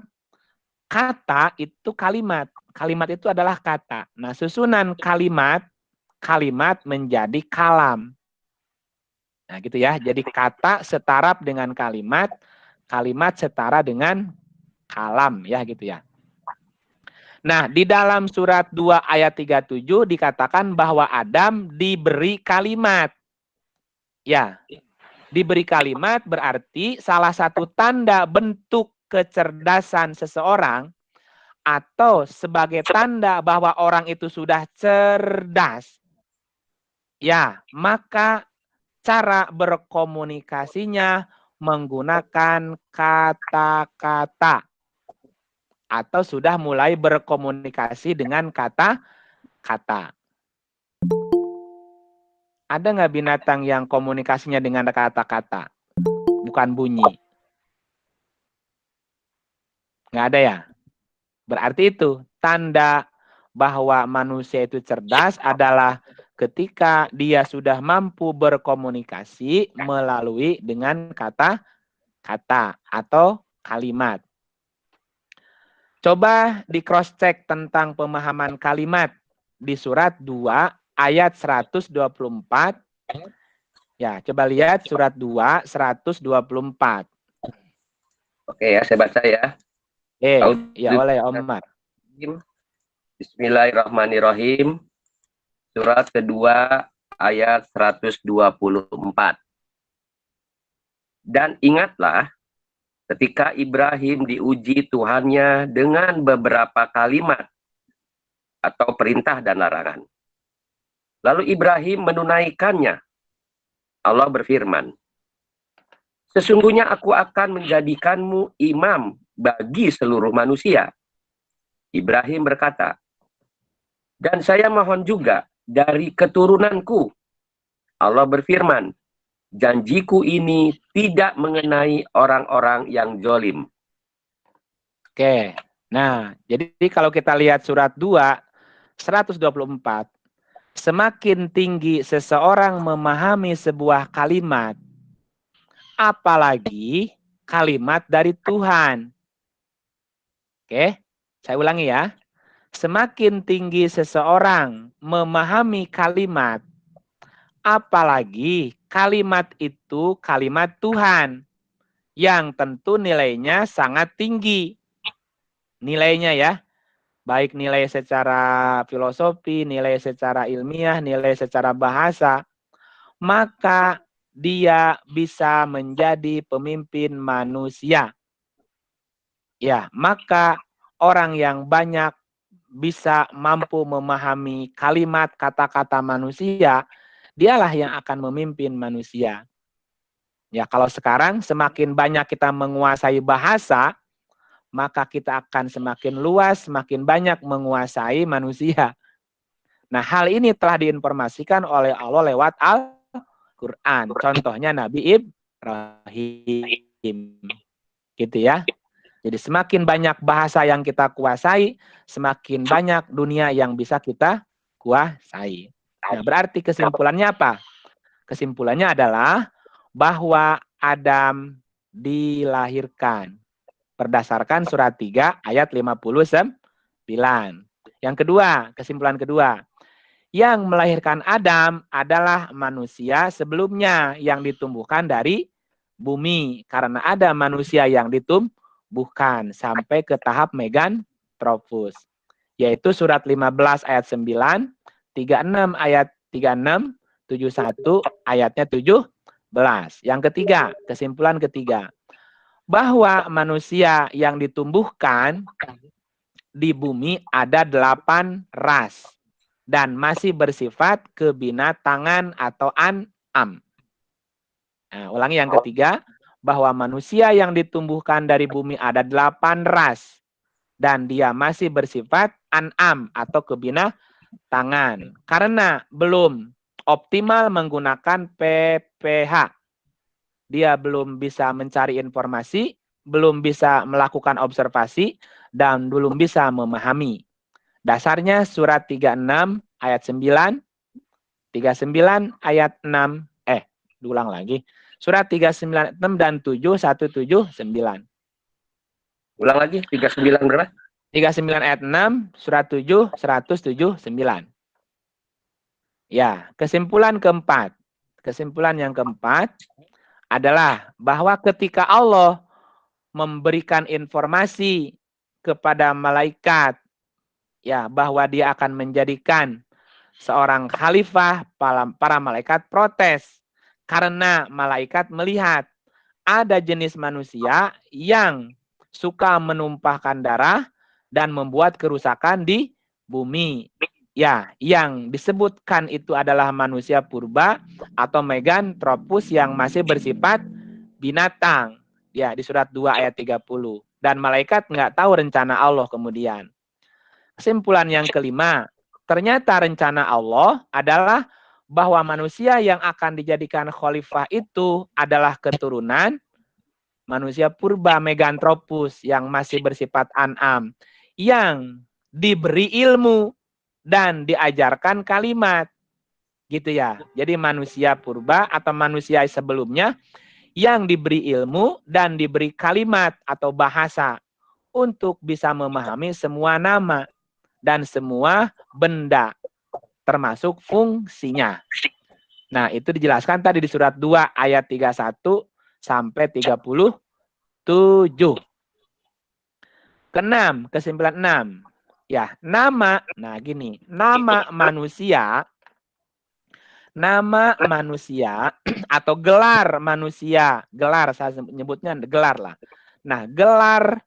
kata itu kalimat. Kalimat itu adalah kata. Nah, susunan kalimat menjadi kalam. Nah, gitu ya. Jadi kata setara dengan kalimat setara dengan kalam ya, gitu ya. Nah, di dalam surat 2 ayat 37 dikatakan bahwa Adam diberi kalimat. Ya, diberi kalimat berarti salah satu tanda bentuk kecerdasan seseorang atau sebagai tanda bahwa orang itu sudah cerdas. Ya, maka cara berkomunikasinya menggunakan kata-kata. Atau sudah mulai berkomunikasi dengan kata-kata. Ada nggak binatang yang komunikasinya dengan kata-kata? Bukan bunyi. Nggak ada ya? Berarti itu tanda bahwa manusia itu cerdas adalah ketika dia sudah mampu berkomunikasi melalui dengan kata-kata atau kalimat. Coba di cross check tentang pemahaman kalimat di surat 2 ayat 124. Ya, coba lihat surat 2 124. Oke ya, saya baca ya. Ya oleh Omar. Bismillahirrahmanirrahim. Surat kedua ayat 124. Dan ingatlah ketika Ibrahim diuji Tuhannya dengan beberapa kalimat atau perintah dan larangan. Lalu Ibrahim menunaikannya. Allah berfirman, sesungguhnya aku akan menjadikanmu imam bagi seluruh manusia. Ibrahim berkata, dan saya mohon juga dari keturunanku. Allah berfirman, janjiku ini tidak mengenai orang-orang yang zalim. Oke, nah jadi kalau kita lihat surat 2, 124, semakin tinggi seseorang memahami sebuah kalimat, apalagi kalimat dari Tuhan. Oke, saya ulangi ya. Semakin tinggi seseorang memahami kalimat, apalagi kalimat itu kalimat Tuhan, yang tentu nilainya sangat tinggi. Nilainya ya, baik nilai secara filosofi, nilai secara ilmiah, nilai secara bahasa, maka dia bisa menjadi pemimpin manusia. Ya, maka orang yang banyak bisa mampu memahami kalimat kata-kata manusia, dialah yang akan memimpin manusia. Ya, kalau sekarang semakin banyak kita menguasai bahasa, maka kita akan semakin luas, semakin banyak menguasai manusia. Nah, hal ini telah diinformasikan oleh Allah lewat Al-Quran. Contohnya Nabi Ibrahim. Gitu ya. Jadi semakin banyak bahasa yang kita kuasai, semakin banyak dunia yang bisa kita kuasai. Nah, berarti kesimpulannya apa? Kesimpulannya adalah bahwa Adam dilahirkan berdasarkan surat 3 ayat 59. Yang kedua, kesimpulan kedua, yang melahirkan Adam adalah manusia sebelumnya yang ditumbuhkan dari bumi. Karena ada manusia yang ditumbuhkan sampai ke tahap megantropus. Yaitu surat 15 ayat 9, 36 ayat 36, 71 ayatnya 17. Yang ketiga, kesimpulan ketiga, bahwa manusia yang ditumbuhkan di bumi ada 8 ras dan masih bersifat kebinatangan atau an'am. Nah, ulangi yang ketiga, bahwa manusia yang ditumbuhkan dari bumi ada 8 ras dan dia masih bersifat an'am atau kebinatangan karena belum optimal menggunakan PPH. Dia belum bisa mencari informasi, belum bisa melakukan observasi, dan belum bisa memahami. Dasarnya surat 36 ayat 9, 39 ayat 6, diulang lagi. Surat 39 dan 7, 179. Ulang lagi, 39 berapa? 39 ayat 6, surat 7, 179. Ya, kesimpulan keempat. Kesimpulan yang keempat adalah bahwa ketika Allah memberikan informasi kepada malaikat, ya, bahwa dia akan menjadikan seorang khalifah, para malaikat protes karena malaikat melihat ada jenis manusia yang suka menumpahkan darah dan membuat kerusakan di bumi. Ya, yang disebutkan itu adalah manusia purba atau megantropus yang masih bersifat binatang. Ya, di surat 2 ayat 30. Dan malaikat nggak tahu rencana Allah kemudian. Kesimpulan yang kelima, ternyata rencana Allah adalah bahwa manusia yang akan dijadikan khalifah itu adalah keturunan manusia purba megantropus yang masih bersifat an'am, yang diberi ilmu dan diajarkan kalimat. Gitu ya. Jadi manusia purba atau manusia sebelumnya yang diberi ilmu dan diberi kalimat atau bahasa untuk bisa memahami semua nama dan semua benda, termasuk fungsinya. Nah, itu dijelaskan tadi di surat 2 ayat 31 sampai 37. Keenam, kesimpulan 6. Ya, nama, nah gini, nama manusia atau gelar manusia, gelar saya nyebutnya gelar lah. Nah, gelar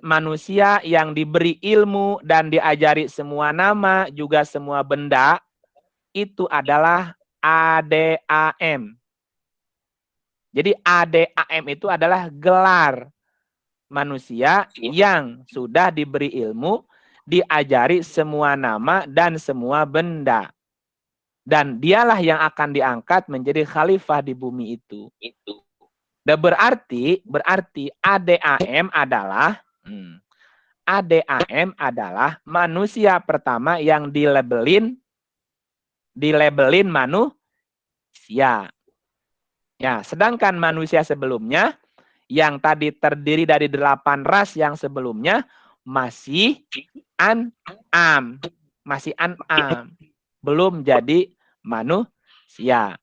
manusia yang diberi ilmu dan diajari semua nama, juga semua benda, itu adalah ADAM. Jadi ADAM itu adalah gelar manusia yang sudah diberi ilmu, diajari semua nama dan semua benda. Dan dialah yang akan diangkat menjadi khalifah di bumi itu. Dan berarti ADAM adalah manusia pertama yang dilabelin manusia. Ya, sedangkan manusia sebelumnya yang tadi terdiri dari 8 ras yang sebelumnya masih an'am, belum jadi manusia.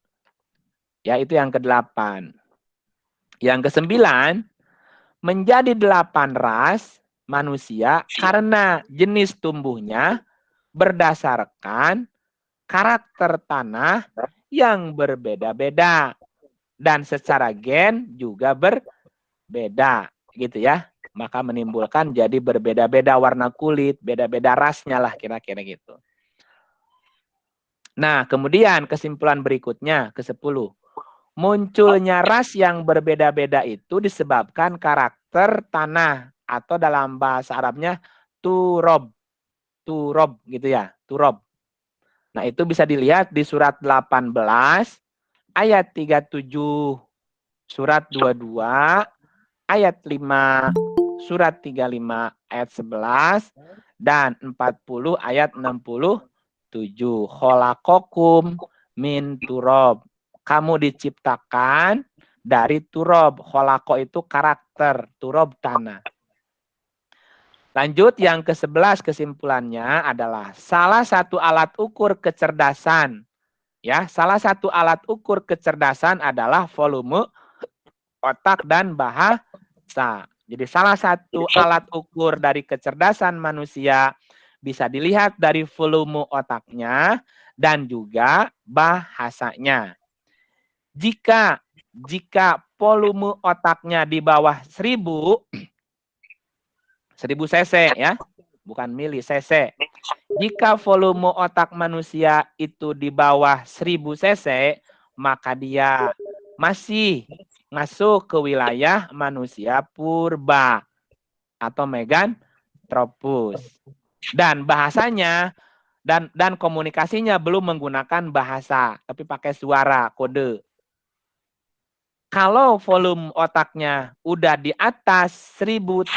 Ya, itu yang ke-8. Yang ke-9, menjadi 8 ras manusia karena jenis tumbuhnya berdasarkan karakter tanah yang berbeda-beda dan secara gen juga berbeda, gitu ya. Maka menimbulkan jadi berbeda-beda warna kulit, beda-beda rasnya lah kira-kira gitu. Nah, kemudian kesimpulan berikutnya ke-10. Munculnya ras yang berbeda-beda itu disebabkan karakter tanah atau dalam bahasa Arabnya turob gitu ya, turob. Nah, itu bisa dilihat di surat 18 ayat 37, surat 22 ayat 5, surat 35 ayat 11 dan 40 ayat 67. Kholaqakum min turob. Kamu diciptakan dari turob. Kholaqo itu karakter, turob tanah. Lanjut, yang ke-11 kesimpulannya adalah salah satu alat ukur kecerdasan. Ya, salah satu alat ukur kecerdasan adalah volume otak dan bahasa. Jadi salah satu alat ukur dari kecerdasan manusia bisa dilihat dari volume otaknya dan juga bahasanya. Jika volume otaknya di bawah 1000 cc ya, bukan mili, cc. Jika volume otak manusia itu di bawah 1000 cc, maka dia masih masuk ke wilayah manusia purba atau Meganthropus. Dan bahasanya dan komunikasinya belum menggunakan bahasa, tapi pakai suara, kode. Kalau volume otaknya udah di atas 1300,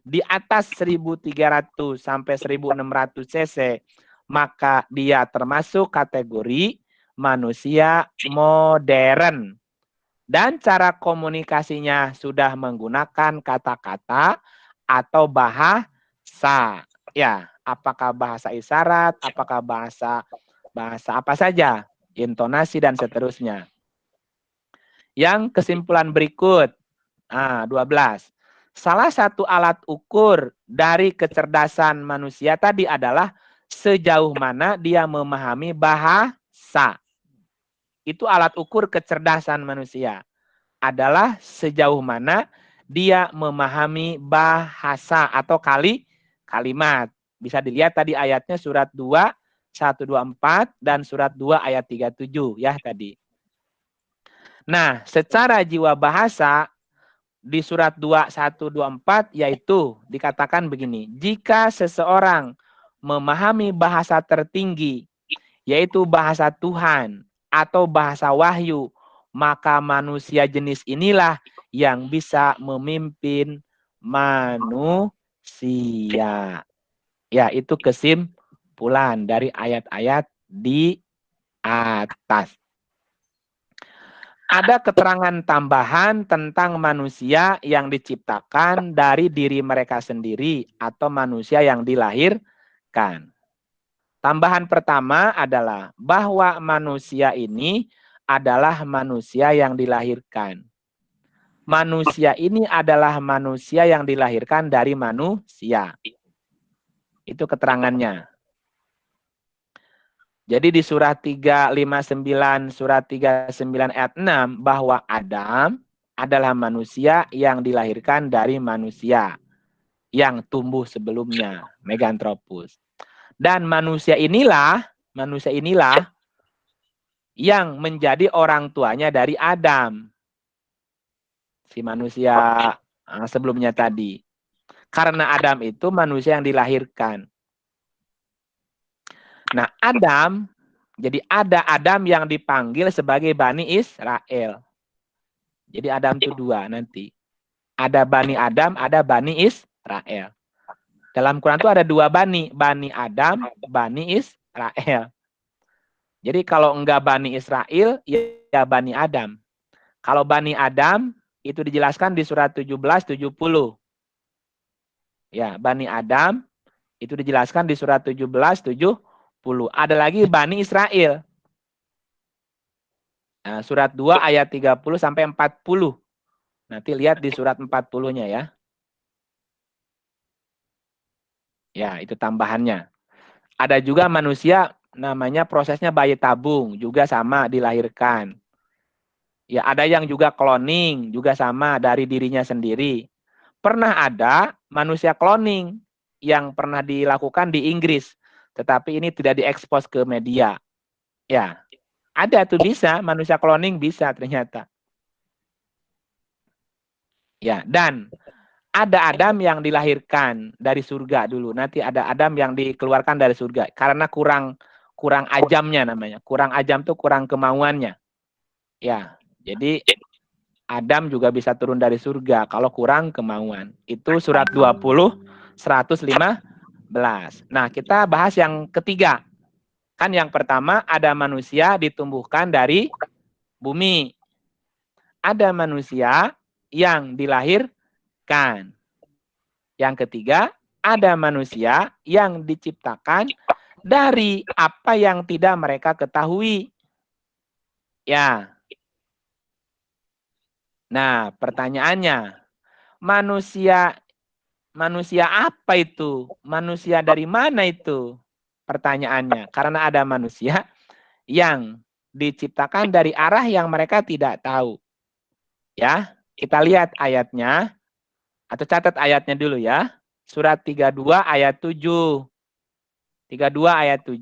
di atas 1300 sampai 1600 cc, maka dia termasuk kategori manusia modern. Dan cara komunikasinya sudah menggunakan kata-kata atau bahasa. Ya, apakah bahasa isyarat, apakah bahasa apa saja, intonasi dan seterusnya. Yang kesimpulan berikut, 12. Salah satu alat ukur dari kecerdasan manusia tadi adalah sejauh mana dia memahami bahasa. Itu alat ukur kecerdasan manusia. Adalah sejauh mana dia memahami bahasa atau kalimat. Bisa dilihat tadi ayatnya surat 2, 124 dan surat 2 ayat 37 ya tadi. Nah, secara jiwa bahasa di surat 2, 124 yaitu dikatakan begini. Jika seseorang memahami bahasa tertinggi, yaitu bahasa Tuhan atau bahasa wahyu, maka manusia jenis inilah yang bisa memimpin manusia. Ya, itu kesimpulan dari ayat-ayat di atas. ada keterangan tambahan tentang manusia yang diciptakan dari diri mereka sendiri atau manusia yang dilahirkan. Tambahan pertama adalah bahwa manusia ini adalah manusia yang dilahirkan. Manusia ini adalah manusia yang dilahirkan dari manusia. Itu keterangannya. Jadi di surat 359, surat 39 ayat 6, bahwa Adam adalah manusia yang dilahirkan dari manusia yang tumbuh sebelumnya, Meganthropus. Dan manusia inilah yang menjadi orang tuanya dari Adam. Si manusia sebelumnya tadi. Karena Adam itu manusia yang dilahirkan. Nah, Adam, jadi ada Adam yang dipanggil sebagai Bani Israel. Jadi Adam itu dua nanti. Ada Bani Adam, ada Bani Israel. Dalam Quran itu ada dua Bani. Bani Adam, Bani Israel. Jadi kalau enggak Bani Israel, ya Bani Adam. Kalau Bani Adam, itu dijelaskan di surat 17-70. Ya, Bani Adam, itu dijelaskan di surat 17-70. Ada lagi Bani Israel. Nah, surat 2 ayat 30 sampai 40. Nanti lihat di surat 40-nya ya. Ya, itu tambahannya. Ada juga manusia namanya prosesnya bayi tabung, juga sama dilahirkan. Ya, ada yang juga cloning, juga sama dari dirinya sendiri. Pernah ada manusia cloning yang pernah dilakukan di Inggris. Tetapi ini tidak diekspos ke media. Ya, ada tuh bisa, manusia cloning bisa ternyata. Ya, dan ada Adam yang dilahirkan dari surga dulu. Nanti ada Adam yang dikeluarkan dari surga. Karena kurang ajamnya namanya. Kurang ajam tuh kurang kemauannya. Ya, jadi Adam juga bisa turun dari surga kalau kurang kemauan. Itu surat 20, 115. Nah, kita bahas yang ketiga. Kan yang pertama ada manusia ditumbuhkan dari bumi. Ada manusia yang dilahirkan. Yang ketiga, ada manusia yang diciptakan dari apa yang tidak mereka ketahui. Ya. Nah, pertanyaannya, manusia apa itu? Manusia dari mana itu? Pertanyaannya, karena ada manusia yang diciptakan dari arah yang mereka tidak tahu. Ya, kita lihat ayatnya, atau catat ayatnya dulu ya. Surat 32 ayat 7. 32 ayat 7.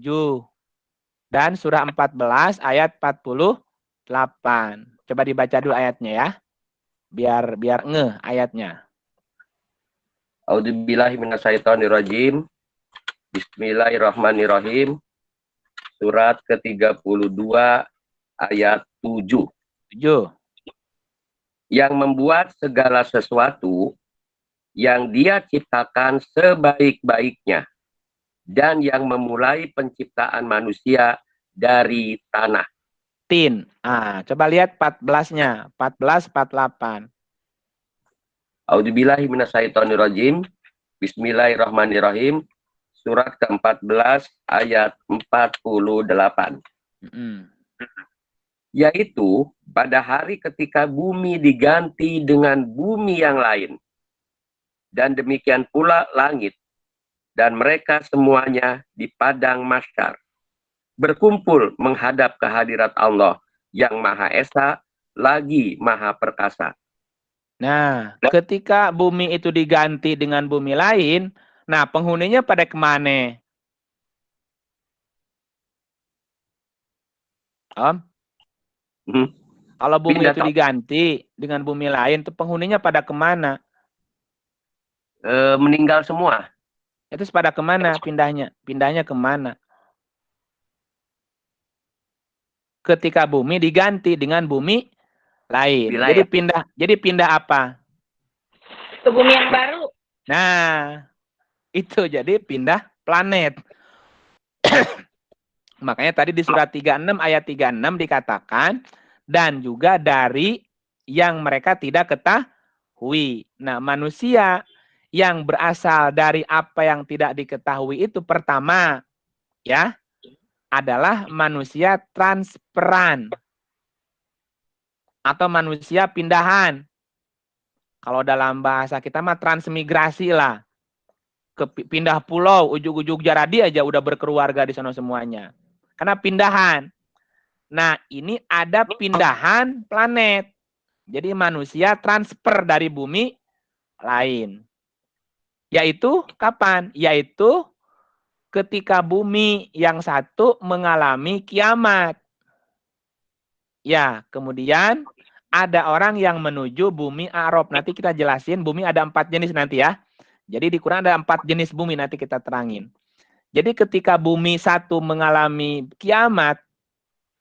Dan surah 14 ayat 48. Coba dibaca dulu ayatnya ya. Biar ngeh ayatnya. A'udzubillahi minasyaitonirrajim. Bismillahirrahmanirrahim. Surat ke-32 ayat 7. Yang membuat segala sesuatu yang Dia ciptakan sebaik-baiknya dan yang memulai penciptaan manusia dari tanah. Tin. Coba lihat 14-nya. 14, 48. A'udzubillahi minasyaitonirrajim. Bismillahirrahmanirrahim. Surat ke-14 ayat 48. Yaitu pada hari ketika bumi diganti dengan bumi yang lain. Dan demikian pula langit. Dan mereka semuanya di padang mahsyar. Berkumpul menghadap kehadirat Allah yang Maha Esa lagi Maha Perkasa. Nah, ketika bumi itu diganti dengan bumi lain, nah penghuninya pada kemana? Om? Kalau bumi itu diganti dengan bumi lain, itu penghuninya pada kemana? Meninggal semua. Itu pada kemana pindahnya? Pindahnya kemana? Ketika bumi diganti dengan bumi lain. Jadi pindah apa? Ke bumi yang baru. Nah, itu jadi pindah planet. Makanya tadi di surat 36 ayat 36 dikatakan, dan juga dari yang mereka tidak ketahui. Nah, manusia yang berasal dari apa yang tidak diketahui itu pertama ya adalah manusia transferan atau manusia pindahan. Kalau dalam bahasa kita mah transmigrasi lah. Pindah pulau, ujung-ujung Jaradi aja udah berkeluarga di sana semuanya. Karena pindahan. Nah, ini ada pindahan planet. Jadi manusia transfer dari bumi lain. Yaitu kapan? Yaitu ketika bumi yang satu mengalami kiamat. Ya, kemudian ada orang yang menuju bumi Arab. Nanti kita jelasin, bumi ada 4 jenis nanti ya. Jadi di Quran ada 4 jenis bumi, nanti kita terangin. Jadi ketika bumi satu mengalami kiamat,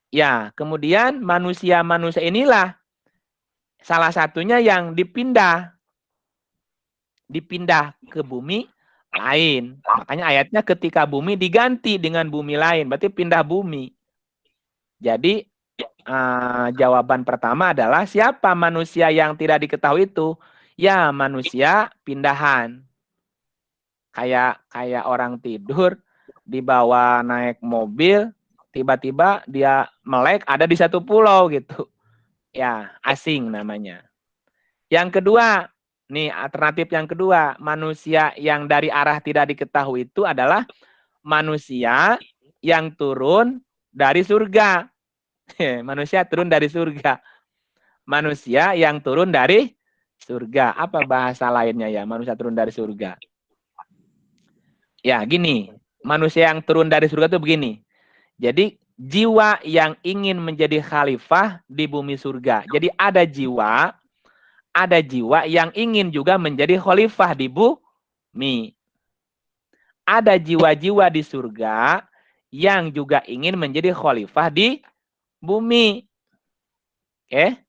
ya kemudian manusia-manusia inilah salah satunya yang dipindah ke bumi lain. Makanya ayatnya ketika bumi diganti dengan bumi lain, berarti pindah bumi. Jadi jawaban pertama adalah siapa manusia yang tidak diketahui itu? Ya, manusia pindahan. Kayak orang tidur dibawa naik mobil, tiba-tiba dia melek ada di satu pulau gitu. Ya, asing namanya. Yang kedua, nih alternatif yang kedua, manusia yang dari arah tidak diketahui itu adalah manusia yang turun dari surga. Manusia turun dari surga. Manusia yang turun dari surga. Apa bahasa lainnya ya? Manusia turun dari surga. Ya, gini. Manusia yang turun dari surga itu begini. Jadi, jiwa yang ingin menjadi khalifah di bumi surga. Jadi, ada jiwa yang ingin juga menjadi khalifah di bumi. Ada jiwa-jiwa di surga yang juga ingin menjadi khalifah di bumi. Oke.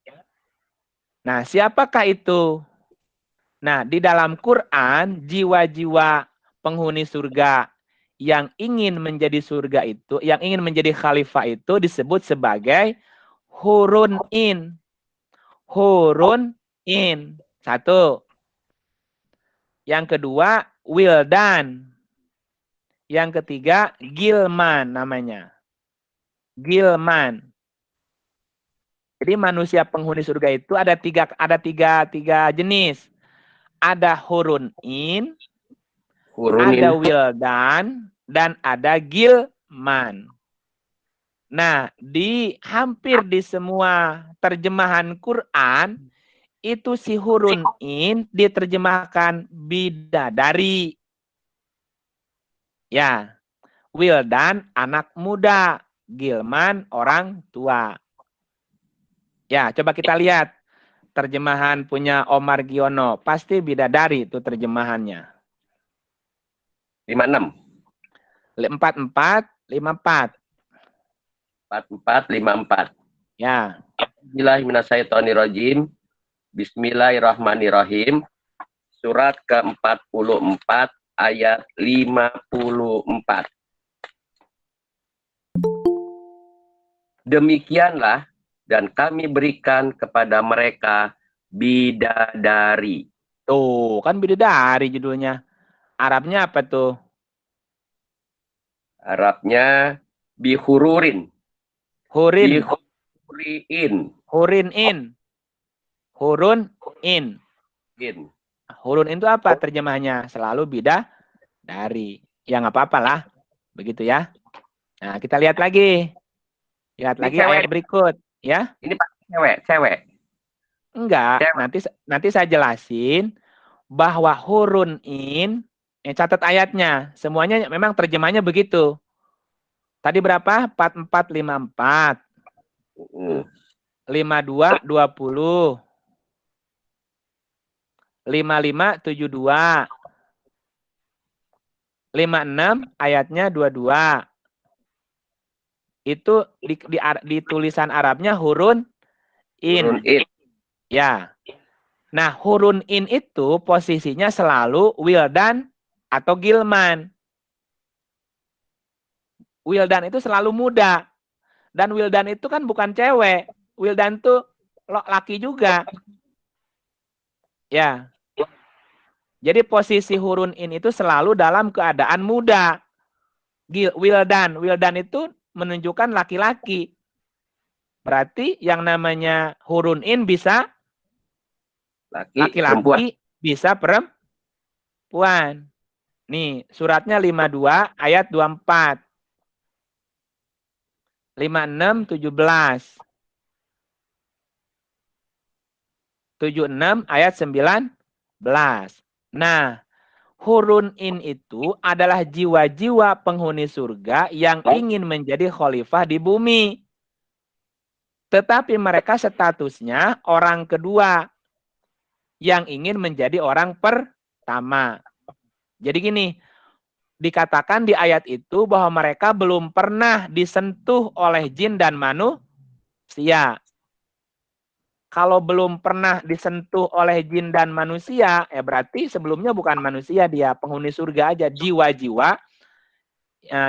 Nah, siapakah itu? Nah, di dalam Quran, jiwa-jiwa penghuni surga yang ingin menjadi surga itu, yang ingin menjadi khalifah itu disebut sebagai hurun in. Hurun in. Satu. Yang kedua, wildan. Yang ketiga, gilman namanya. Gilman. Jadi manusia penghuni surga itu ada tiga jenis. Ada hurun in, ada wildan, dan ada gilman. Nah, hampir di semua terjemahan Quran, itu si hurun in diterjemahkan bidadari. Ya, wildan anak muda, gilman orang tua. Ya, coba kita lihat terjemahan punya Omar Giono. Pasti bidadari itu terjemahannya. 56. 44, 54. 44, 54. Ya. Bismillahirrahmanirrahim. Bismillahirrahmanirrahim. Surat ke-44 ayat 54. Demikianlah dan kami berikan kepada mereka bidadari. Tuh, kan bidadari judulnya. Arabnya apa tuh? Arabnya bihururin. Hurin. Hurin in. Hurun in. Hurun in itu apa terjemahnya? Selalu bidadari. Ya nggak apa-apalah. Begitu ya. Nah, kita lihat lagi. Lihat lagi ayat berikut. Ya. Ini cewek. Enggak, nanti saya jelasin bahwa hurun in, catat ayatnya. Semuanya memang terjemahnya begitu. Tadi berapa? 44, 54. 52, 20. 55, 72. 56, ayatnya 22. Itu di tulisan Arabnya hurun in. Ya. Nah, hurun in itu posisinya selalu wildan atau gilman. Wildan itu selalu muda. Dan wildan itu kan bukan cewek. Wildan tuh laki juga. Ya. Jadi posisi hurun in itu selalu dalam keadaan muda. Wildan itu menunjukkan laki-laki. Berarti yang namanya hurun in bisa laki-laki, bisa perempuan. Nih, suratnya 52 ayat 24. 56 17. 76 ayat 19. Nah, hurun in itu adalah jiwa-jiwa penghuni surga yang ingin menjadi khalifah di bumi. Tetapi mereka statusnya orang kedua yang ingin menjadi orang pertama. Jadi gini, dikatakan di ayat itu bahwa mereka belum pernah disentuh oleh jin dan manusia. Kalau belum pernah disentuh oleh jin dan manusia, ya berarti sebelumnya bukan manusia, dia penghuni surga aja, jiwa-jiwa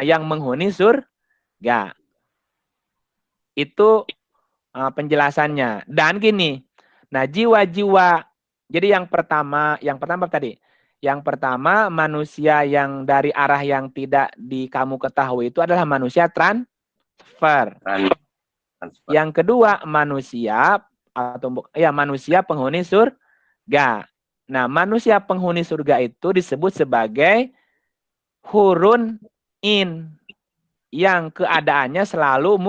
yang menghuni surga. Itu penjelasannya. Dan gini, nah jiwa-jiwa, jadi yang pertama tadi, yang pertama manusia yang dari arah yang tidak kamu ketahui itu adalah manusia transfer. Yang kedua manusia manusia penghuni surga. Nah, manusia penghuni surga itu disebut sebagai hurun in yang keadaannya selalu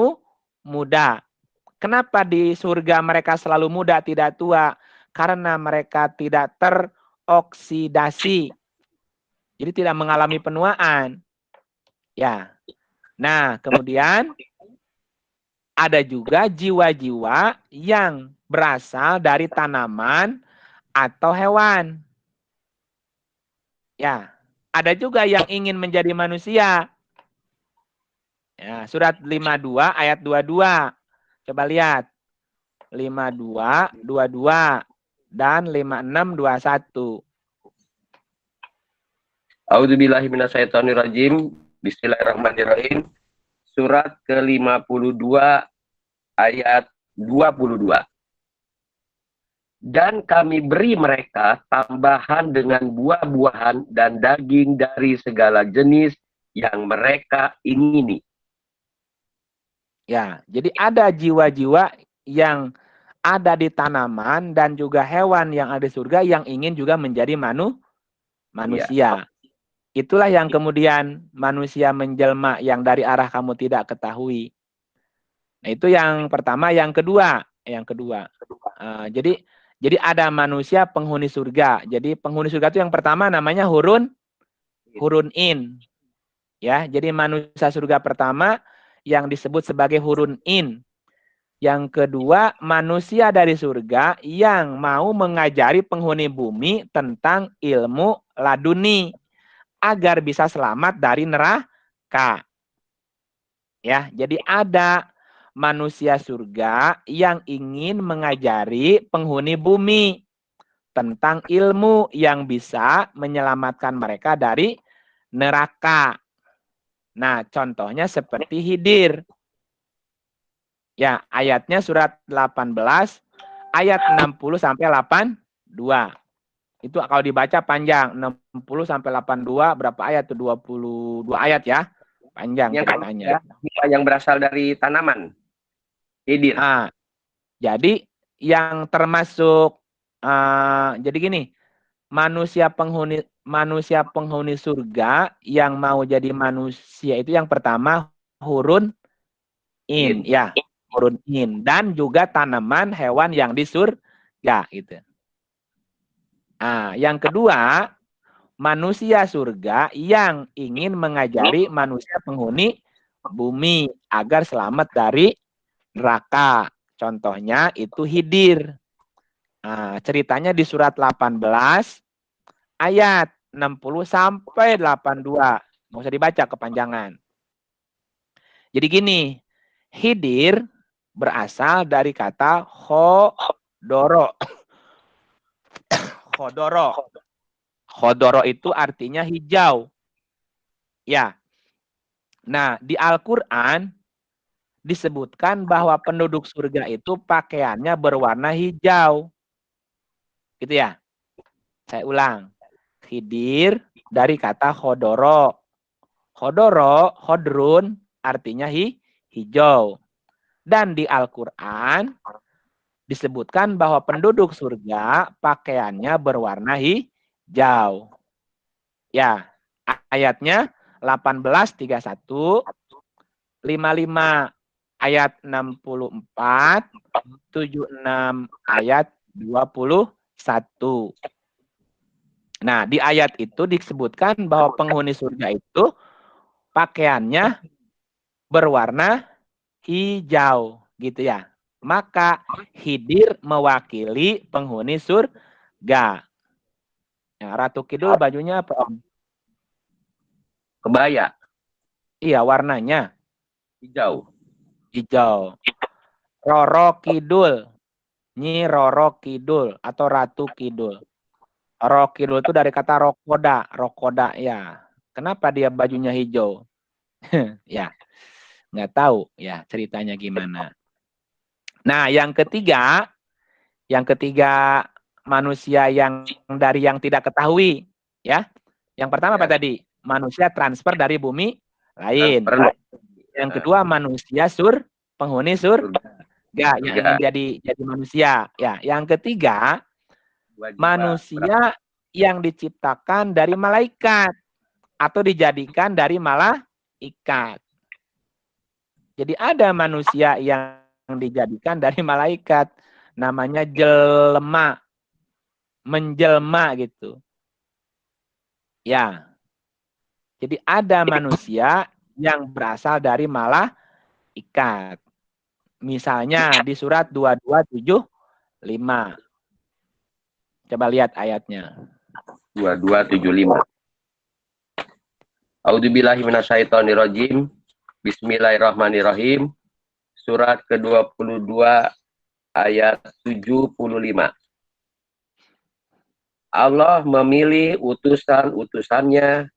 muda. Kenapa di surga mereka selalu muda, tidak tua? Karena mereka tidak teroksidasi. Jadi tidak mengalami penuaan. Ya. Nah, kemudian ada juga jiwa-jiwa yang berasal dari tanaman atau hewan. Ya, ada juga yang ingin menjadi manusia. Ya, surat 52 ayat 22. Coba lihat. 52 22 dan 56 21. A'udzubillahi minasyaitonirrajim. Bismillahirrahmanirrahim. Surat ke-52 ayat 22. Dan kami beri mereka tambahan dengan buah-buahan dan daging dari segala jenis yang mereka ingini. Ya, jadi ada jiwa-jiwa yang ada di tanaman dan juga hewan yang ada di surga yang ingin juga menjadi manusia. Itulah yang kemudian manusia menjelma yang dari arah kamu tidak ketahui. Nah, itu yang pertama. Yang kedua, jadi ada manusia penghuni surga. Jadi penghuni surga itu yang pertama namanya hurun in. Ya, jadi manusia surga pertama yang disebut sebagai hurun in. Yang kedua, manusia dari surga yang mau mengajari penghuni bumi tentang ilmu laduni agar bisa selamat dari neraka. Ya, jadi ada manusia surga yang ingin mengajari penghuni bumi tentang ilmu yang bisa menyelamatkan mereka dari neraka. Nah, contohnya seperti Khidir. Ya, ayatnya surat 18 ayat 60 sampai 82. Itu kalau dibaca panjang, 60 sampai 82 berapa ayat tuh? 22 ayat ya. Panjang ceritanya. Yang berasal dari tanaman. Khidir. Nah, jadi yang termasuk jadi gini, manusia penghuni surga yang mau jadi manusia itu yang pertama hurun in, ya, hurun in, dan juga tanaman hewan yang di surga gitu. Nah, yang kedua, manusia surga yang ingin mengajari manusia penghuni bumi agar selamat dari neraka. Contohnya itu Khidir. Nah, ceritanya di surat 18 ayat 60 sampai 82. Nggak usah dibaca kepanjangan. Jadi gini, Khidir berasal dari kata khodoro. Khodoro itu artinya hijau. Ya. Nah, di Al-Qur'an disebutkan bahwa penduduk surga itu pakaiannya berwarna hijau. Gitu ya. Saya ulang. Khidir dari kata khodoro. Khodoro, khodrun artinya hijau. Dan di Al-Quran disebutkan bahwa penduduk surga pakaiannya berwarna hijau. Ya, ayatnya 18:31, 55 ayat 64, 76 ayat 21. Nah, di ayat itu disebutkan bahwa penghuni surga itu pakaiannya berwarna hijau, gitu ya. Maka Khidir mewakili penghuni surga. Nah, Ratu Kidul bajunya apa, Om? Kebaya. Iya, warnanya Hijau. hijau. Roro Kidul, Nyi Roro Kidul atau Ratu Kidul. Roro Kidul itu dari kata rokoda ya. Kenapa dia bajunya hijau? Ya, nggak tahu ya ceritanya gimana. Nah, yang ketiga manusia yang dari yang tidak ketahui, ya. Yang pertama apa tadi? Manusia transfer dari bumi lain. Yang kedua manusia penghuni surga yang ingin jadi manusia. Ya, yang ketiga manusia yang diciptakan dari malaikat atau dijadikan dari malaikat. Jadi ada manusia yang dijadikan dari malaikat, namanya jelma, menjelma gitu. Ya. Jadi ada manusia yang berasal dari malaikat. Misalnya di surat 2275. Coba lihat ayatnya. 2275. A'udzubillahi minasyaitonirrajim. Bismillahirrahmanirrahim. Surat ke-22 ayat 75. Allah memilih utusan-utusannya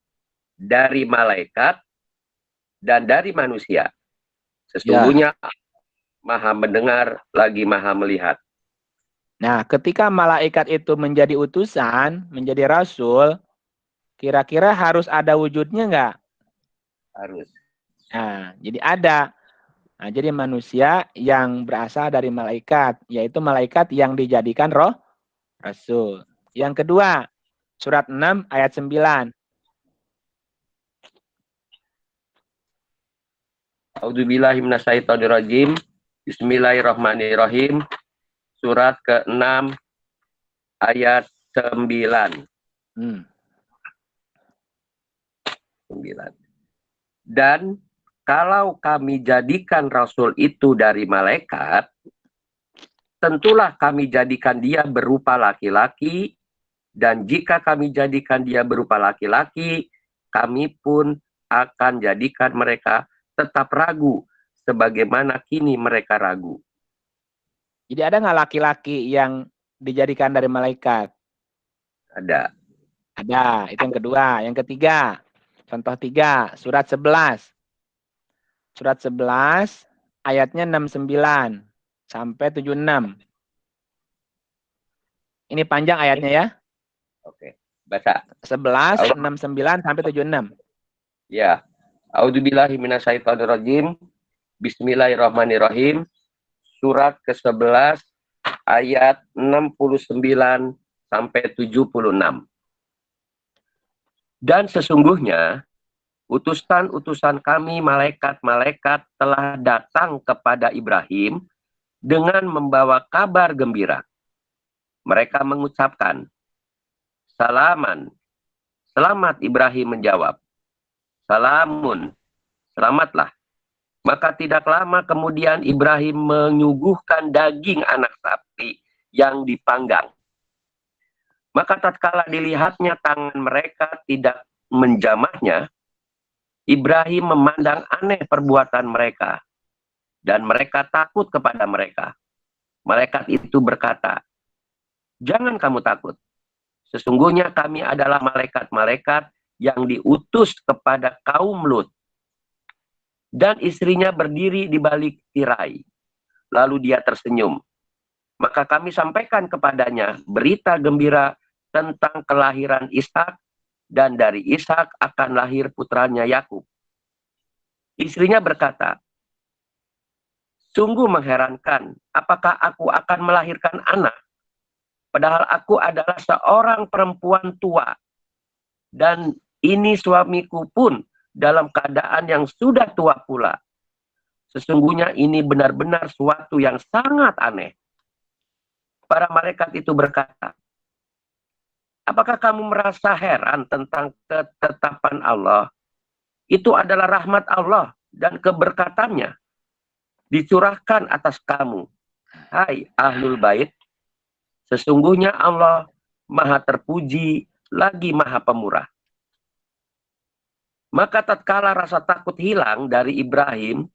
dari malaikat dan dari manusia. Sesungguhnya Maha mendengar lagi Maha melihat. Nah, ketika malaikat itu menjadi utusan, menjadi rasul, kira-kira harus ada wujudnya nggak? Harus. Nah, jadi ada. Nah, jadi manusia yang berasal dari malaikat, yaitu malaikat yang dijadikan rasul. Yang kedua, surat 6 ayat 9. A'udzubillahi minasyaitonirrajim. Bismillahirrahmanirrahim. Surat ke-6 ayat 9. 9. Dan kalau kami jadikan rasul itu dari malaikat, tentulah kami jadikan dia berupa laki-laki, dan jika kami jadikan dia berupa laki-laki, kami pun akan jadikan mereka tetap ragu, sebagaimana kini mereka ragu. Jadi ada nggak laki-laki yang dijadikan dari malaikat? Ada. Ada, itu yang kedua. Yang ketiga, contoh 3, surat 11. Surat 11, ayatnya 69 sampai 76. Ini panjang ayatnya ya. Oke, baca. 11, 69 sampai 76. Ya. A'udzubillahi minasyaitonirrajim. Bismillahirrahmanirrahim. Surat ke-11 ayat 69 sampai 76. Dan sesungguhnya utusan-utusan kami malaikat-malaikat telah datang kepada Ibrahim dengan membawa kabar gembira. Mereka mengucapkan, "Salaman." Selamat, Ibrahim menjawab. "Salamun." Selamatlah. Maka tidak lama kemudian Ibrahim menyuguhkan daging anak sapi yang dipanggang. Maka tatkala dilihatnya tangan mereka tidak menjamahnya, Ibrahim memandang aneh perbuatan mereka, dan mereka takut kepada mereka. Malaikat itu berkata, "Jangan kamu takut. Sesungguhnya kami adalah malaikat-malaikat yang diutus kepada kaum Lut." dan istrinya berdiri di balik tirai. Lalu dia tersenyum. Maka kami sampaikan kepadanya berita gembira tentang kelahiran Ishak, dan dari Ishak akan lahir putranya Yakub. Istrinya berkata, sungguh mengherankan, apakah aku akan melahirkan anak? Padahal aku adalah seorang perempuan tua, dan ini suamiku pun dalam keadaan yang sudah tua pula. Sesungguhnya ini benar-benar suatu yang sangat aneh. Para malaikat itu berkata, apakah kamu merasa heran tentang ketetapan Allah? Itu adalah rahmat Allah dan keberkatannya dicurahkan atas kamu. Hai Ahlul Bait, sesungguhnya Allah Maha terpuji lagi Maha pemurah. Maka tatkala rasa takut hilang dari Ibrahim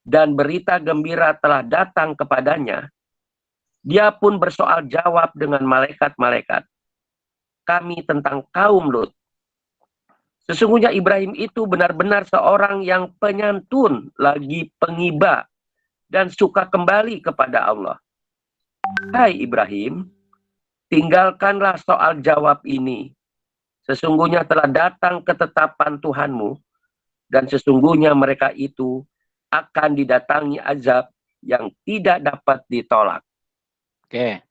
dan berita gembira telah datang kepadanya, dia pun bersoal jawab dengan malaikat-malaikat kami tentang kaum Lut. Sesungguhnya Ibrahim itu benar-benar seorang yang penyantun, lagi pengiba, dan suka kembali kepada Allah. Hai Ibrahim, tinggalkanlah soal jawab ini. Sesungguhnya telah datang ketetapan Tuhanmu, dan sesungguhnya mereka itu akan didatangi azab yang tidak dapat ditolak. Oke.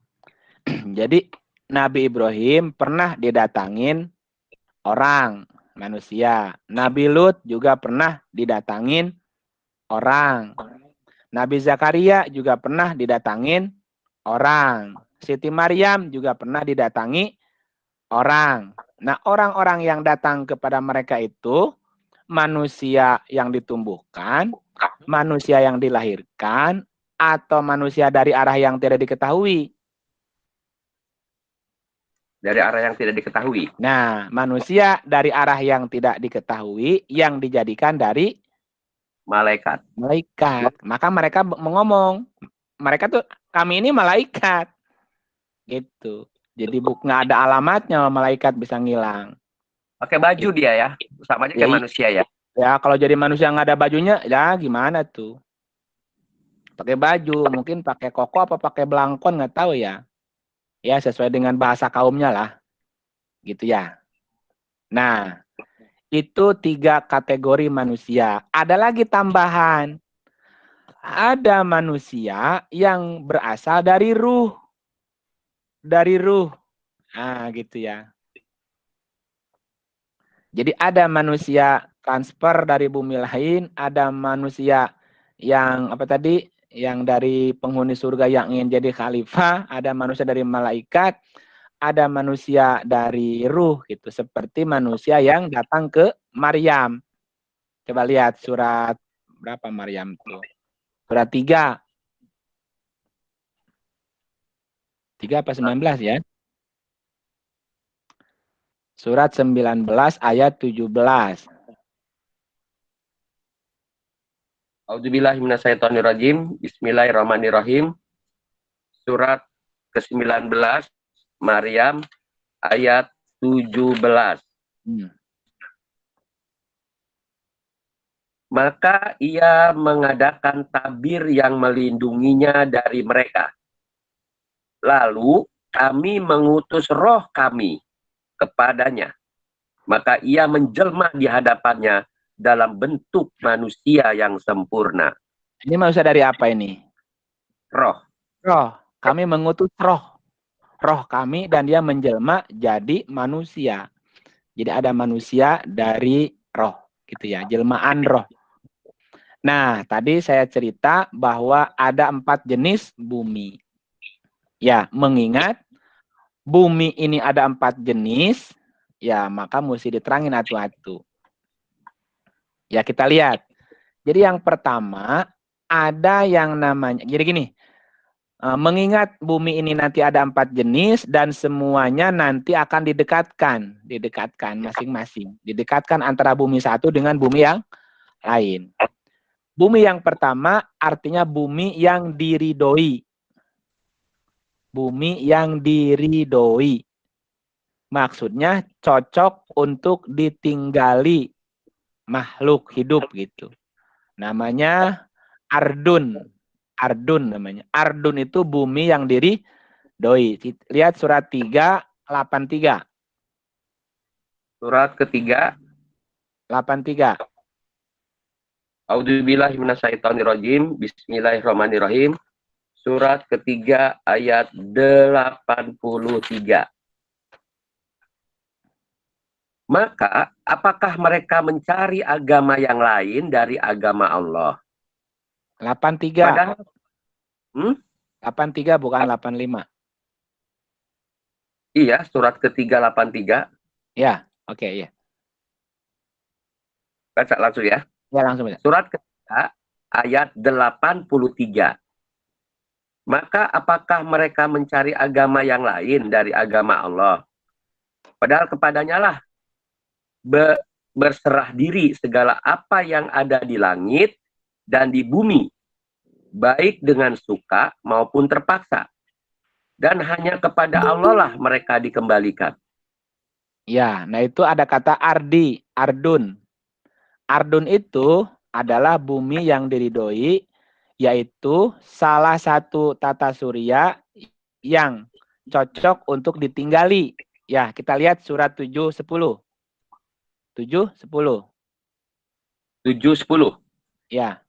Jadi Nabi Ibrahim pernah didatangin orang, manusia. Nabi Lut juga pernah didatangin orang. Nabi Zakaria juga pernah didatangin orang. Siti Maryam juga pernah didatangi orang. Nah, orang-orang yang datang kepada mereka itu manusia yang ditumbuhkan, manusia yang dilahirkan, atau manusia dari arah yang tidak diketahui. Dari arah yang tidak diketahui. Nah, manusia dari arah yang tidak diketahui yang dijadikan dari Malaikat. malaikat. Maka mereka mengomong, mereka tuh kami ini malaikat. Gitu. Jadi nggak ada alamatnya malaikat bisa ngilang. Pakai baju dia ya, sama aja kayak manusia ya. Ya, kalau jadi manusia nggak ada bajunya, ya gimana tuh? Pakai baju, mungkin pakai koko apa pakai belangkon nggak tahu ya. Ya, sesuai dengan bahasa kaumnya lah. Gitu ya. Nah, itu 3 kategori manusia. Ada lagi tambahan. Ada manusia yang berasal dari ruh. Dari ruh. Nah, gitu ya. Jadi ada manusia transfer dari bumi lain, ada manusia yang apa tadi? Yang dari penghuni surga yang ingin jadi khalifah, ada manusia dari malaikat, ada manusia dari ruh gitu, seperti manusia yang datang ke Maryam. Coba lihat surat berapa Maryam tuh? Surat 3. 3 apa 19 ya? Surat 19 ayat 17. A'udzubillahiminasyaitonirrajim. Bismillahirrahmanirrahim. Surat ke-19 Maryam ayat 17. Maka ia mengadakan tabir yang melindunginya dari mereka. Lalu kami mengutus roh kami kepadanya. Maka ia menjelma di hadapannya dalam bentuk manusia yang sempurna. Ini manusia dari apa ini? Roh. Roh. Kami mengutus roh. Roh kami dan dia menjelma jadi manusia. Jadi ada manusia dari roh. Gitu ya. Jelmaan roh. Nah, tadi saya cerita bahwa ada 4 jenis bumi. Ya, mengingat bumi ini ada 4 jenis, ya maka mesti diterangin atu-atu. Ya, kita lihat. Jadi yang pertama, ada yang namanya, jadi gini, mengingat bumi ini nanti ada 4 jenis dan semuanya nanti akan didekatkan masing-masing. Didekatkan antara bumi satu dengan bumi yang lain. Bumi yang pertama artinya bumi yang diridhoi. Bumi yang diridhoi. Maksudnya cocok untuk ditinggali makhluk hidup gitu. Namanya Ardun. Ardun namanya. Ardun itu bumi yang diridhoi. Lihat surat 3:83. Surat ketiga. 83. A'udzubillahi minasyaitonirrajim. Bismillahirrahmanirrahim. Surat ketiga ayat 83. Maka, apakah mereka mencari agama yang lain dari agama Allah? 83. Padahal, 83 bukan 85. iya, surat ketiga 83. Ya, oke, ya. Baca langsung ya. Ya, langsung aja. Surat ketiga ayat 83. Maka apakah mereka mencari agama yang lain dari agama Allah? Padahal kepadanya lah berserah diri segala apa yang ada di langit dan di bumi, baik dengan suka maupun terpaksa. Dan hanya kepada Allah lah mereka dikembalikan. Ya, nah itu ada kata ardi, ardun. Ardun itu adalah bumi yang diridhoi, yaitu salah satu tata surya yang cocok untuk ditinggali. Ya, kita lihat surat 7:10. 7:10. 7:10. Ya.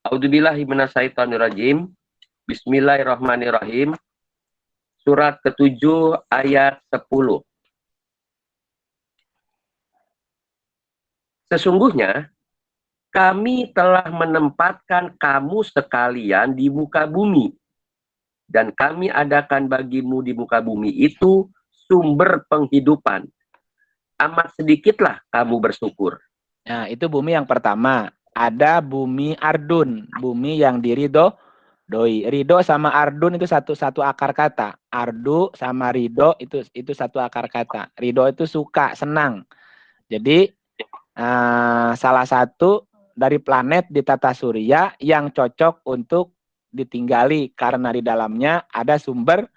A'udzubillahi minasyaitonirrajim. Bismillahirrahmanirrahim. Surat ke-7 ayat 10. Sesungguhnya kami telah menempatkan kamu sekalian di muka bumi, dan kami adakan bagimu di muka bumi itu sumber penghidupan. Amat sedikitlah kamu bersyukur. Nah, itu bumi yang pertama. Ada bumi Ardun, bumi yang diridhoi. Ridho sama Ardun itu satu akar kata. Ardu sama ridho itu satu akar kata. Ridho itu suka, senang. Jadi salah satu dari planet di tata surya yang cocok untuk ditinggali karena di dalamnya ada sumber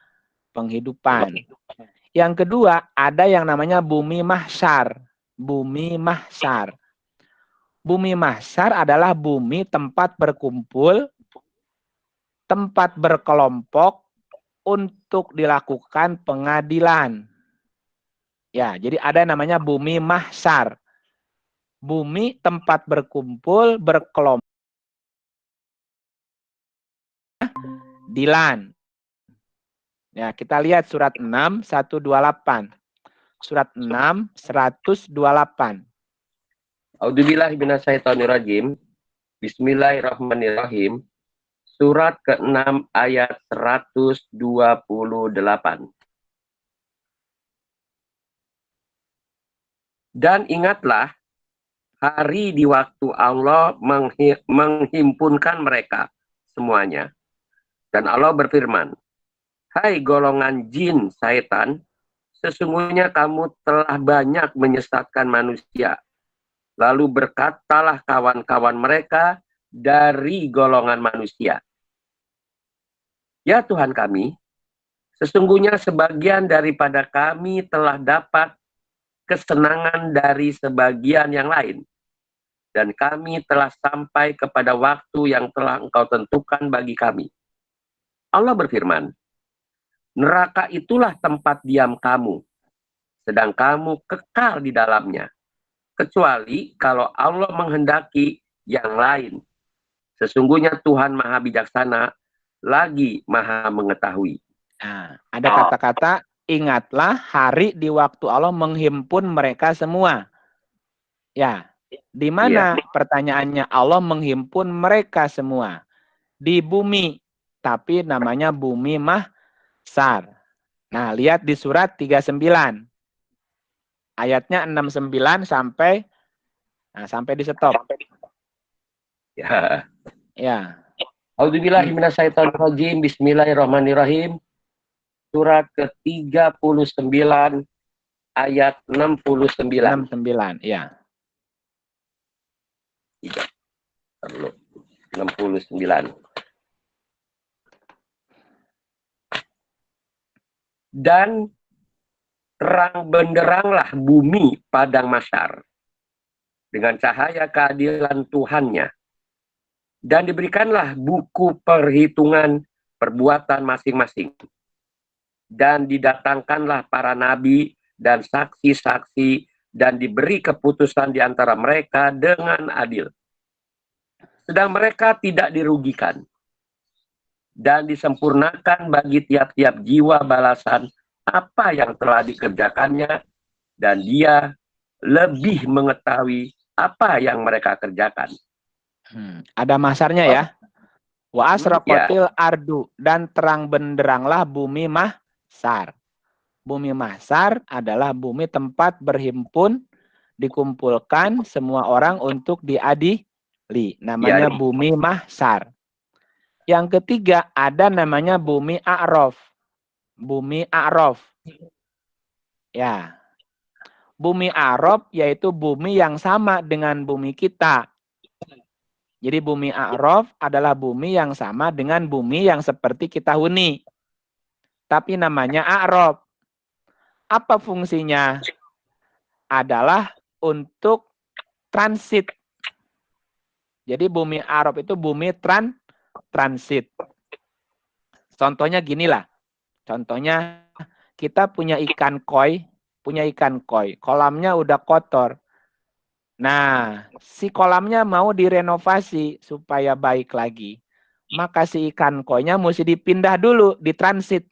penghidupan. Yang kedua, ada yang namanya bumi mahsyar. Bumi mahsyar. Bumi mahsyar adalah bumi tempat berkumpul, tempat berkelompok untuk dilakukan pengadilan. Ya, jadi ada namanya bumi mahsyar. Bumi tempat berkumpul, berkelompok, dilan. Ya, kita lihat surat 6, 128. Surat 6, 128. A'udzubillahi minasyaitonirrajim. Bismillahirrahmanirrahim. Surat ke-6 ayat 128. Dan ingatlah hari di waktu Allah menghimpunkan mereka semuanya. Dan Allah berfirman, hai golongan jin syaitan, sesungguhnya kamu telah banyak menyesatkan manusia. Lalu berkatalah kawan-kawan mereka dari golongan manusia, ya Tuhan kami, sesungguhnya sebagian daripada kami telah dapat kesenangan dari sebagian yang lain. Dan kami telah sampai kepada waktu yang telah Engkau tentukan bagi kami. Allah berfirman, neraka itulah tempat diam kamu, sedang kamu kekal di dalamnya. Kecuali kalau Allah menghendaki yang lain. Sesungguhnya Tuhan Maha Bijaksana, lagi Maha Mengetahui. Nah, ada kata-kata, ingatlah hari di waktu Allah menghimpun mereka semua. Ya, di mana pertanyaannya Allah menghimpun mereka semua? Di bumi, tapi namanya bumi mahsyar. Nah, lihat di surat 39. Ayatnya 69 sampai di stop. Ya. Ya. A'udzubillahi minasyaitonirrajim. Bismillahirrahmanirrahim. Surat ke-39 ayat 69. 69, ya. 69. Dan terang benderanglah bumi padang mahsyar dengan cahaya keadilan Tuhannya, Dan diberikanlah buku perhitungan perbuatan masing-masing. Dan didatangkanlah para nabi dan saksi-saksi, dan diberi keputusan di antara mereka dengan adil. Sedang mereka tidak dirugikan. Dan disempurnakan bagi tiap-tiap jiwa balasan apa yang telah dikerjakannya, dan dia lebih mengetahui apa yang mereka kerjakan. Ada masarnya ya. Wa asraqatil ardu, dan terang benderanglah bumi mahsar. Bumi mahsar adalah bumi tempat berhimpun, dikumpulkan semua orang untuk diadili. Namanya bumi mahsar. Yang ketiga ada namanya bumi a'raf. Bumi a'raf. Ya. Bumi a'raf yaitu bumi yang sama dengan bumi kita. Jadi bumi a'raf adalah bumi yang sama dengan bumi yang seperti kita huni. Tapi namanya a'raf. Apa fungsinya? Adalah untuk transit. Jadi bumi a'raf itu bumi transit. Contohnya ginilah. Contohnya kita punya ikan koi. Kolamnya udah kotor. Nah, si kolamnya mau direnovasi supaya baik lagi. Maka si ikan koinya mesti dipindah dulu, ditransit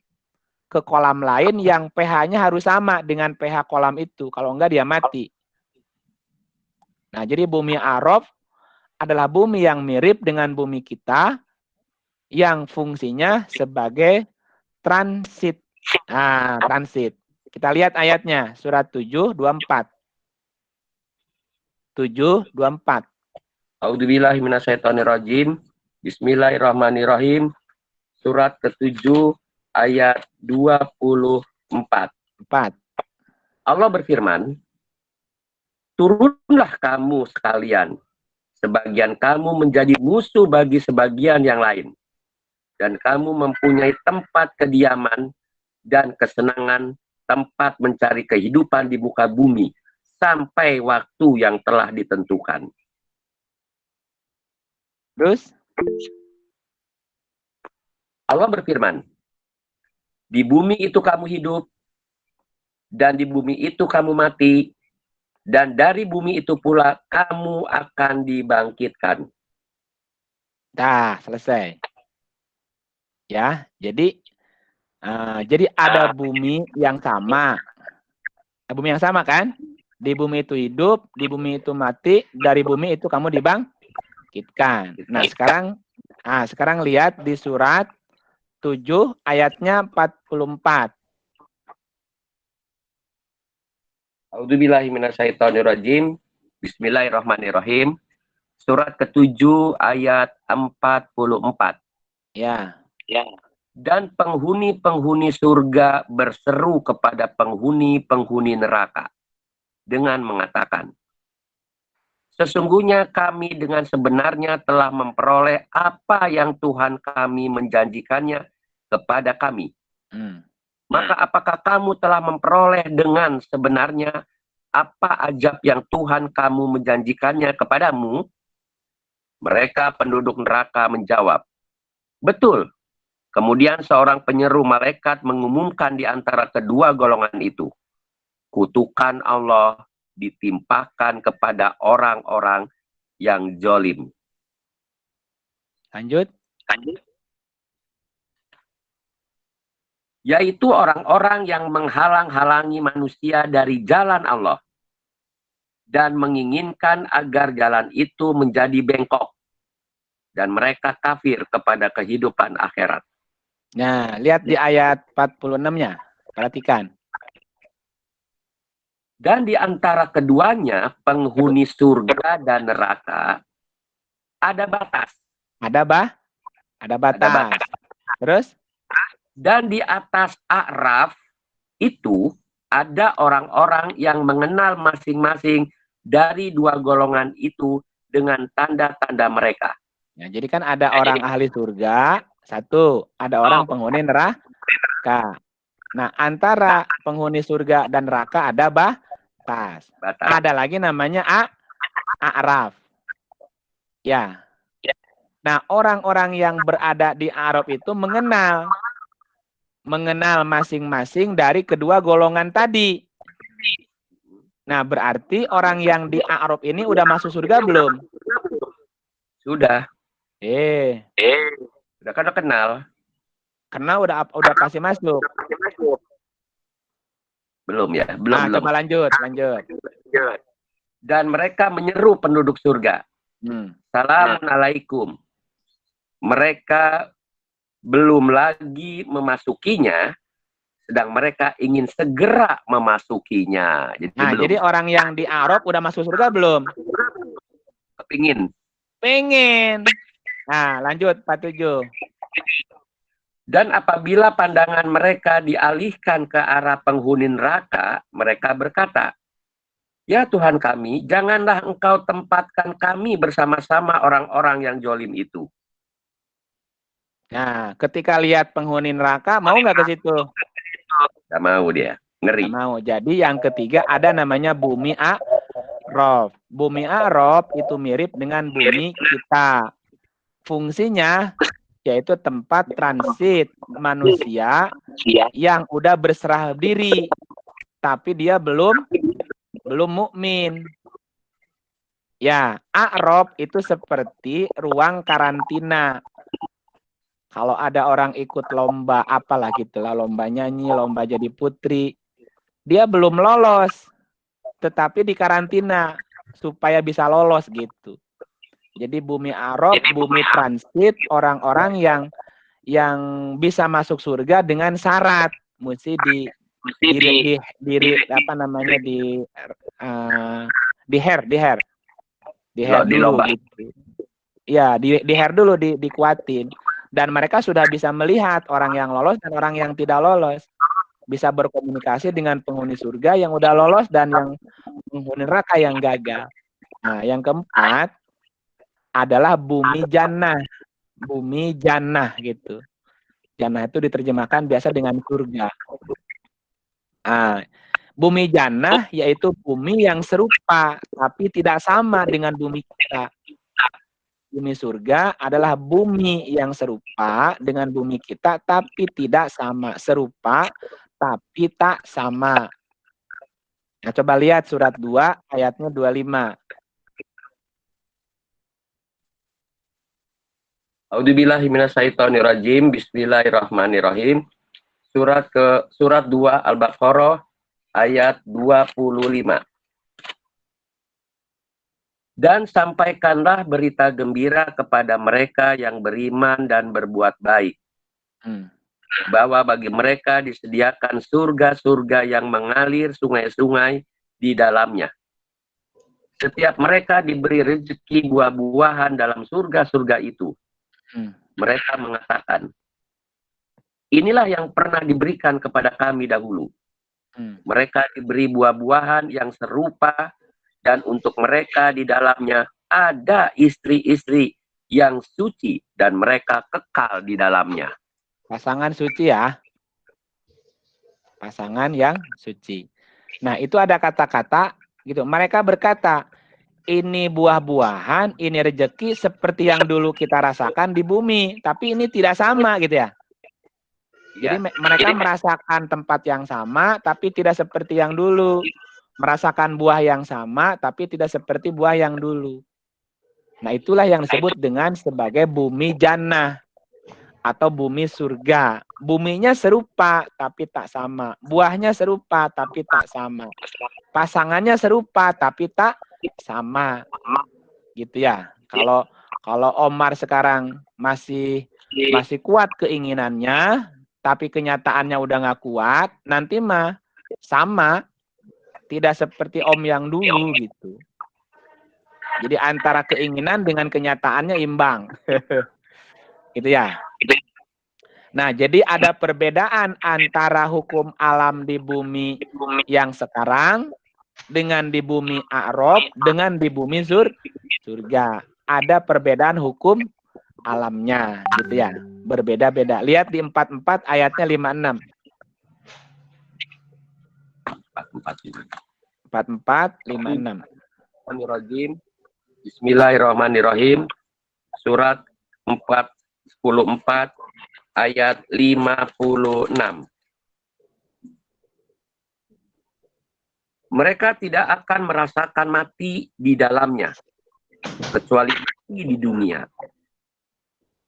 ke kolam lain yang pH-nya harus sama dengan pH kolam itu. Kalau enggak dia mati. Nah, jadi bumi a'raf adalah bumi yang mirip dengan bumi kita yang fungsinya sebagai transit. Nah, transit. Kita lihat ayatnya, surat 7:24. 7:24. A'udzubillahi minasyaitonirrajim. Bismillahirrahmanirrahim. Surat ke-7 ayat 24. 4. Allah berfirman, turunlah kamu sekalian, sebagian kamu menjadi musuh bagi sebagian yang lain, dan kamu mempunyai tempat kediaman dan kesenangan, tempat mencari kehidupan di muka bumi, sampai waktu yang telah ditentukan. Terus? Allah berfirman, di bumi itu kamu hidup, dan di bumi itu kamu mati, dan dari bumi itu pula kamu akan dibangkitkan. Dah, selesai. Ya, jadi ada bumi yang sama. Bumi yang sama kan? Di bumi itu hidup, di bumi itu mati, dari bumi itu kamu dibangkitkan. Nah, sekarang lihat di surat 7 ayatnya 44. A'udzubillahi minasyaitonirrajim. Bismillahirrahmanirrahim. Surat ke-7 ayat 44. Ya. Dan penghuni-penghuni surga berseru kepada penghuni-penghuni neraka dengan mengatakan, sesungguhnya kami dengan sebenarnya telah memperoleh apa yang Tuhan kami menjanjikannya kepada kami. Maka apakah kamu telah memperoleh dengan sebenarnya apa ajab yang Tuhan kamu menjanjikannya kepadamu? Mereka penduduk neraka menjawab, betul. Kemudian seorang penyeru malaikat mengumumkan di antara kedua golongan itu, kutukan Allah ditimpakan kepada orang-orang yang zalim. Lanjut. Yaitu orang-orang yang menghalang-halangi manusia dari jalan Allah dan menginginkan agar jalan itu menjadi bengkok, dan mereka kafir kepada kehidupan akhirat. Nah, lihat di ayat 46-nya. Perhatikan. Dan di antara keduanya, penghuni surga dan neraka, ada batas. Ada batas. Terus? Dan di atas A'raf itu ada orang-orang yang mengenal masing-masing dari dua golongan itu dengan tanda-tanda mereka. Ya, jadi kan ada orang ahli surga, satu, ada orang penghuni neraka. Nah, antara penghuni surga dan neraka ada batas. Ada lagi namanya A'raf. Ya. Nah, orang-orang yang berada di Arab itu mengenal masing-masing dari kedua golongan tadi. Nah, berarti orang yang di Arab ini udah masuk surga belum? Sudah. Eh, Sudah kan udah kenal. karena udah pasti masuk. Belum ya? Belum. Coba lanjut. Dan mereka menyeru penduduk surga. Assalamualaikum. Mereka belum lagi memasukinya, sedang mereka ingin segera memasukinya. Jadi orang yang di Arab udah masuk surga belum? Pengen. Nah, lanjut 47. Dan apabila pandangan mereka dialihkan ke arah penghuni neraka, mereka berkata, "Ya Tuhan kami, janganlah Engkau tempatkan kami bersama-sama orang-orang yang jolim itu." Nah, ketika lihat penghuni neraka, mau nggak ke situ? Nggak mau dia, ngeri. Nggak mau. Jadi yang ketiga ada namanya bumi Arab. Bumi Arab itu mirip dengan bumi kita. Fungsinya yaitu tempat transit manusia yang udah berserah diri, tapi dia belum mukmin. Ya, Arab itu seperti ruang karantina. Kalau ada orang ikut lomba apalah gitulah, lomba nyanyi, lomba jadi putri, dia belum lolos, tetapi di karantina supaya bisa lolos gitu. Jadi bumi Arab, bumi transit orang-orang yang bisa masuk surga dengan syarat mesti di hair dulu gitu. Ya, di hair dulu dikuatin. Dan mereka sudah bisa melihat orang yang lolos dan orang yang tidak lolos. Bisa berkomunikasi dengan penghuni surga yang udah lolos dan yang penghuni neraka yang gagal. Nah, yang keempat adalah bumi jannah. Bumi jannah gitu. Jannah itu diterjemahkan biasa dengan surga. Bumi jannah yaitu bumi yang serupa tapi tidak sama dengan bumi kita. Bumi surga adalah bumi yang serupa dengan bumi kita tapi tidak sama. Serupa tapi tak sama. Nah, coba lihat surat 2 ayatnya 25. A'udzubillahi minasyaitonirrajim. Bismillahirrahmanirrahim. Surat 2 Al-Baqarah ayat 25. Dan sampaikanlah berita gembira kepada mereka yang beriman dan berbuat baik. Bahwa bagi mereka disediakan surga-surga yang mengalir sungai-sungai di dalamnya. Setiap mereka diberi rezeki buah-buahan dalam surga-surga itu. Mereka mengatakan, inilah yang pernah diberikan kepada kami dahulu. Mereka diberi buah-buahan yang serupa dan untuk mereka di dalamnya ada istri-istri yang suci dan mereka kekal di dalamnya. Pasangan suci ya. Pasangan yang suci. Nah, itu ada kata-kata gitu. Mereka berkata, ini buah-buahan, ini rezeki seperti yang dulu kita rasakan di bumi, tapi ini tidak sama gitu ya. Jadi mereka merasakan tempat yang sama, tapi tidak seperti yang dulu. Merasakan buah yang sama, tapi tidak seperti buah yang dulu. Nah, itulah yang disebut dengan sebagai bumi jannah atau bumi surga. Buminya serupa, tapi tak sama. Buahnya serupa, tapi tak sama. Pasangannya serupa, tapi tak sama. Gitu ya. Kalau Omar sekarang masih kuat keinginannya, tapi kenyataannya udah nggak kuat, nanti mah sama. Tidak seperti Om yang dulu gitu. Jadi antara keinginan dengan kenyataannya imbang. Gitu ya. Nah, jadi ada perbedaan antara hukum alam di bumi yang sekarang dengan di bumi Arab dengan di bumi surga. Ada perbedaan hukum alamnya gitu ya. Berbeda-beda. Lihat di 44 ayatnya 56. 44, 56. Bismillahirrahmanirrahim. Surat 4 ayat 56. Mereka tidak akan merasakan mati di dalamnya, kecuali mati di dunia.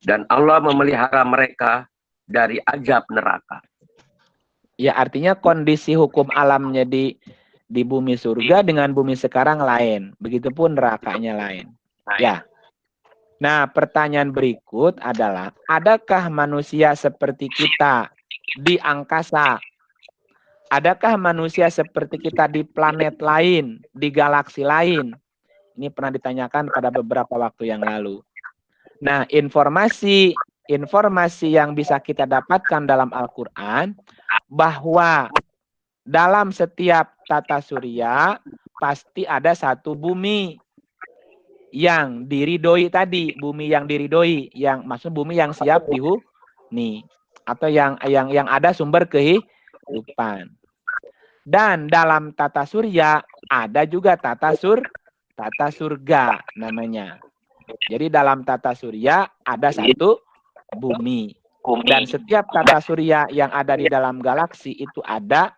Dan Allah memelihara mereka dari azab neraka. Ya, artinya kondisi hukum alamnya di bumi surga dengan bumi sekarang lain. Begitupun nerakanya lain. Ya. Nah, pertanyaan berikut adalah, adakah manusia seperti kita di angkasa? Adakah manusia seperti kita di planet lain, di galaksi lain? Ini pernah ditanyakan pada beberapa waktu yang lalu. Nah, informasi yang bisa kita dapatkan dalam Al-Quran, bahwa dalam setiap tata surya pasti ada satu bumi yang diridhoi tadi, bumi yang diridhoi, yang maksud bumi yang siap dihuni, atau yang ada sumber kehidupan. Dan dalam tata surya ada juga tata surga namanya. Jadi dalam tata surya ada satu bumi. Dan setiap tata surya yang ada di dalam galaksi itu ada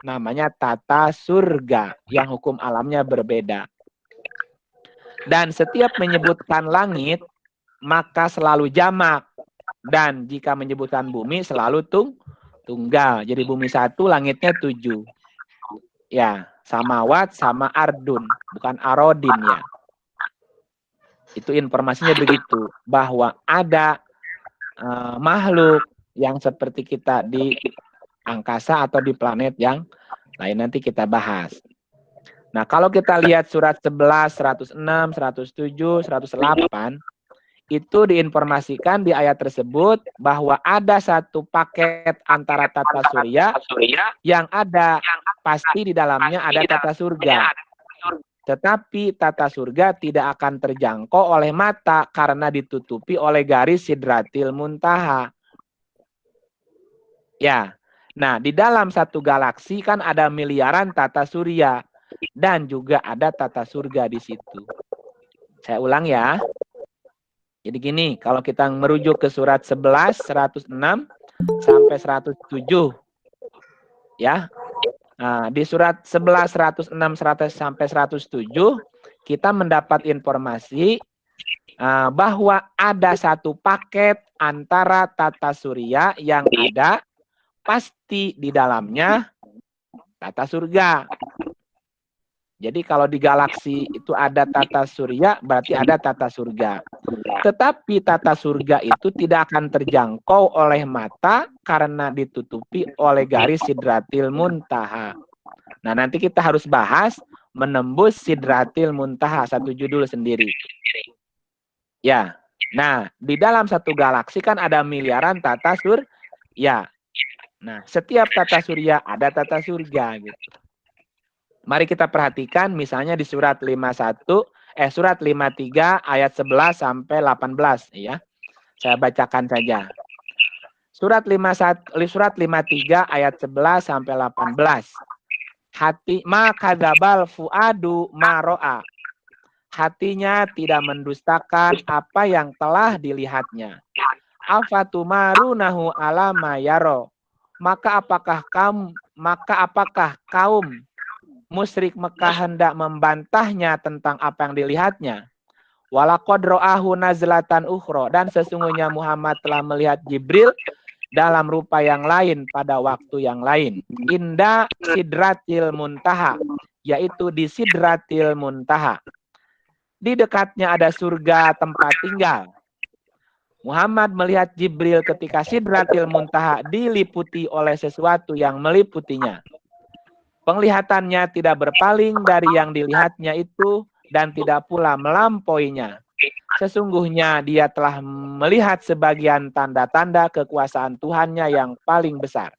namanya tata surga yang hukum alamnya berbeda. Dan setiap menyebutkan langit maka selalu jamak, dan jika menyebutkan bumi selalu tunggal. Jadi bumi 1, langitnya 7. Ya, samawat sama ardun, bukan arodin ya. Itu informasinya begitu, bahwa ada makhluk yang seperti kita di angkasa atau di planet yang lain, nanti kita bahas. Nah, kalau kita lihat surat 11, 106, 107, 108, itu diinformasikan di ayat tersebut bahwa ada satu paket antara tata surya yang ada pasti di dalamnya ada tata surga. Tetapi tata surga tidak akan terjangkau oleh mata karena ditutupi oleh garis Sidratil Muntaha. Ya. Nah, di dalam satu galaksi kan ada miliaran tata surya dan juga ada tata surga di situ. Saya ulang ya. Jadi gini, kalau kita merujuk ke surat 11, 106 sampai 107. Ya. Nah, di surat 11, 106 sampai 107 kita mendapat informasi bahwa ada satu paket antara tata surya yang ada pasti di dalamnya tata surga. Jadi kalau di galaksi itu ada tata surya, berarti ada tata surga. Tetapi tata surga itu tidak akan terjangkau oleh mata karena ditutupi oleh garis Sidratil Muntaha. Nah, nanti kita harus bahas menembus Sidratil Muntaha, satu judul sendiri. Ya. Nah, di dalam satu galaksi kan ada miliaran tata surya. Nah, setiap tata surya ada tata surga gitu. Mari kita perhatikan misalnya di surat 53 ayat 11 sampai 18 ya. Saya bacakan saja. Surat 53 ayat 11 sampai 18. Ma kadzabal fuadu ma ro'a. Hatinya tidak mendustakan apa yang telah dilihatnya. Afatumarunahu ala ma yaro. Maka apakah kaum musyrik Mekah hendak membantahnya tentang apa yang dilihatnya? Walaqad ra'ahu nazlatan ukhra, dan sesungguhnya Muhammad telah melihat Jibril dalam rupa yang lain pada waktu yang lain. Inda Sidratil Muntaha, yaitu di Sidratil Muntaha. Di dekatnya ada surga tempat tinggal. Muhammad melihat Jibril ketika Sidratil Muntaha diliputi oleh sesuatu yang meliputinya. Penglihatannya tidak berpaling dari yang dilihatnya itu dan tidak pula melampauinya. Sesungguhnya dia telah melihat sebagian tanda-tanda kekuasaan Tuhannya yang paling besar.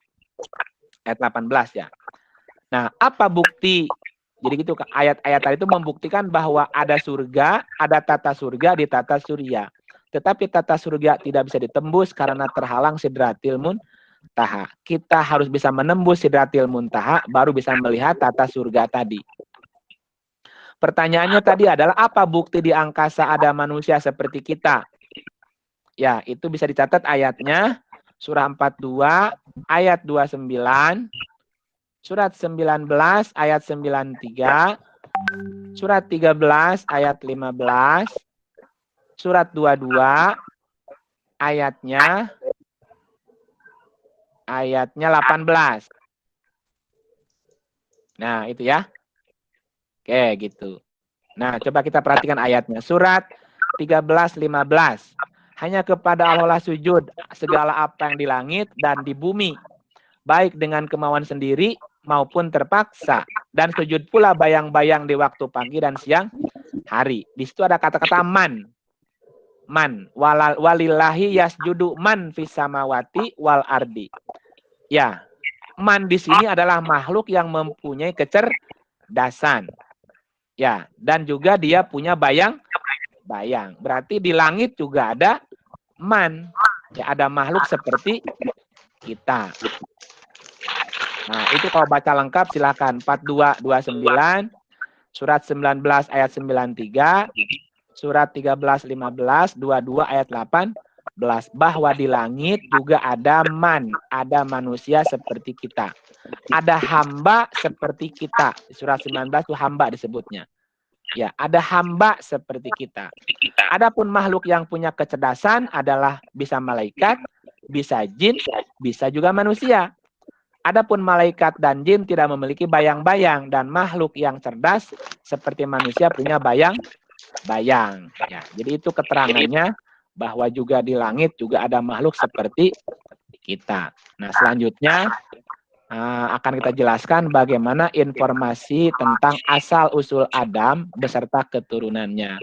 Ayat 18 ya. Nah, apa bukti? Jadi gitu, ayat-ayat tadi itu membuktikan bahwa ada surga, ada tata surga di tata surya. Tetapi tata surga tidak bisa ditembus karena terhalang Sidratil Muntaha. Kita harus bisa menembus Sidratil Muntaha baru bisa melihat tata surga tadi. Pertanyaannya tadi adalah apa bukti di angkasa ada manusia seperti kita? Ya, itu bisa dicatat ayatnya. Surah 42 ayat 29, surat 19 ayat 93, surat 13 ayat 15, surat 22 ayatnya 18. Nah, itu ya. Oke, gitu. Nah, coba kita perhatikan ayatnya. Surat 13, 15. Hanya kepada Allah lah sujud segala apa yang di langit dan di bumi, baik dengan kemauan sendiri maupun terpaksa. Dan sujud pula bayang-bayang di waktu pagi dan siang hari. Di situ ada kata-kata man. Man. Walillahi yasjudu man fis samawati wal ardi. Ya, man di sini adalah makhluk yang mempunyai kecerdasan. Ya, dan juga dia punya bayang-bayang. Berarti di langit juga ada man. Ya, ada makhluk seperti kita. Nah, itu kalau baca lengkap silakan 4229, surat 19 ayat 93, surat 13 15, 22 ayat 18, bahwa di langit juga ada man, ada manusia seperti kita. Ada hamba seperti kita. Di surat 19 itu hamba disebutnya. Ya, ada hamba seperti kita. Adapun makhluk yang punya kecerdasan adalah bisa malaikat, bisa jin, bisa juga manusia. Adapun malaikat dan jin tidak memiliki bayang-bayang, dan makhluk yang cerdas seperti manusia punya bayang-bayang. Ya, jadi itu keterangannya bahwa juga di langit juga ada makhluk seperti kita. Nah, selanjutnya akan kita jelaskan bagaimana informasi tentang asal-usul Adam beserta keturunannya.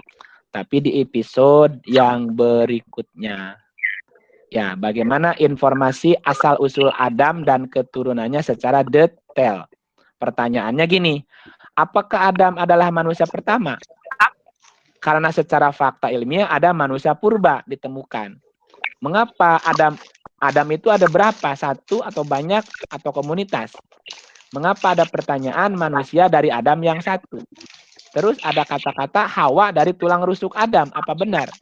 Tapi di episode yang berikutnya. Ya, bagaimana informasi asal-usul Adam dan keturunannya secara detail. Pertanyaannya gini, apakah Adam adalah manusia pertama? Karena secara fakta ilmiah ada manusia purba ditemukan. Mengapa Adam itu ada berapa? Satu atau banyak atau komunitas? Mengapa ada pertanyaan manusia dari Adam yang satu? Terus ada kata-kata Hawa dari tulang rusuk Adam. Apa benar?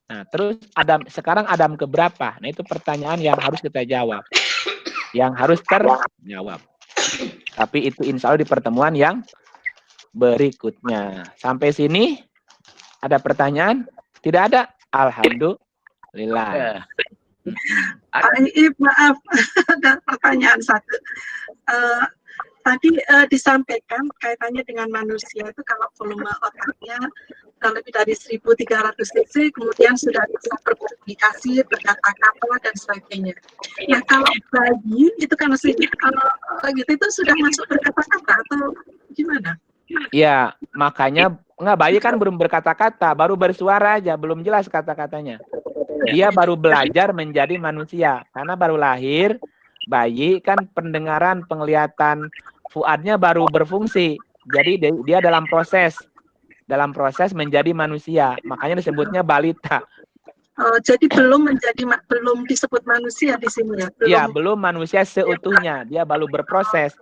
Nah, terus sekarang Adam keberapa? Nah, itu pertanyaan yang harus kita jawab. Yang harus terjawab. Tapi itu insya Allah di pertemuan yang berikutnya. Sampai sini ada pertanyaan? Tidak ada? Alhamdulillah. Maaf, ada pertanyaan satu. Tadi disampaikan kaitannya dengan manusia itu kalau volume otaknya lebih dari 1.300 cc, kemudian sudah bisa berkomunikasi, berkata-kata dan sebagainya. Nah, kalau bayi itu kan masih gitu itu sudah masuk berkata-kata atau gimana? Iya, makanya bayi kan belum berkata-kata, baru bersuara aja, belum jelas kata-katanya. Dia baru belajar menjadi manusia karena baru lahir. Bayi kan pendengaran, penglihatan, fuadnya baru berfungsi. Jadi dia dalam proses menjadi manusia. Makanya disebutnya balita. Oh, jadi belum disebut manusia di sini ya? Iya, belum manusia seutuhnya. Dia baru berproses.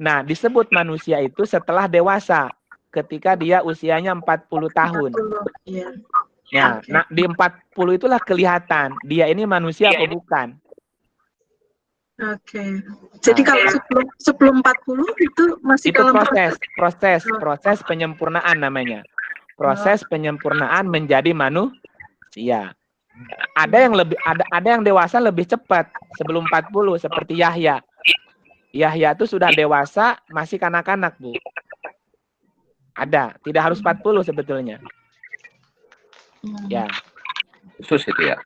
Nah, disebut manusia itu setelah dewasa, ketika dia usianya 40 tahun. Ya, nah di 40 itulah kelihatan dia ini manusia atau bukan. Oke. Jadi kalau sebelum 40 itu masih itu proses penyempurnaan namanya. Proses penyempurnaan menjadi manusia. Ada yang dewasa lebih cepat sebelum 40 seperti Yahya. Yahya itu sudah dewasa masih kanak-kanak, Bu. Ada, tidak harus 40 sebetulnya. Ya. Khusus itu ya.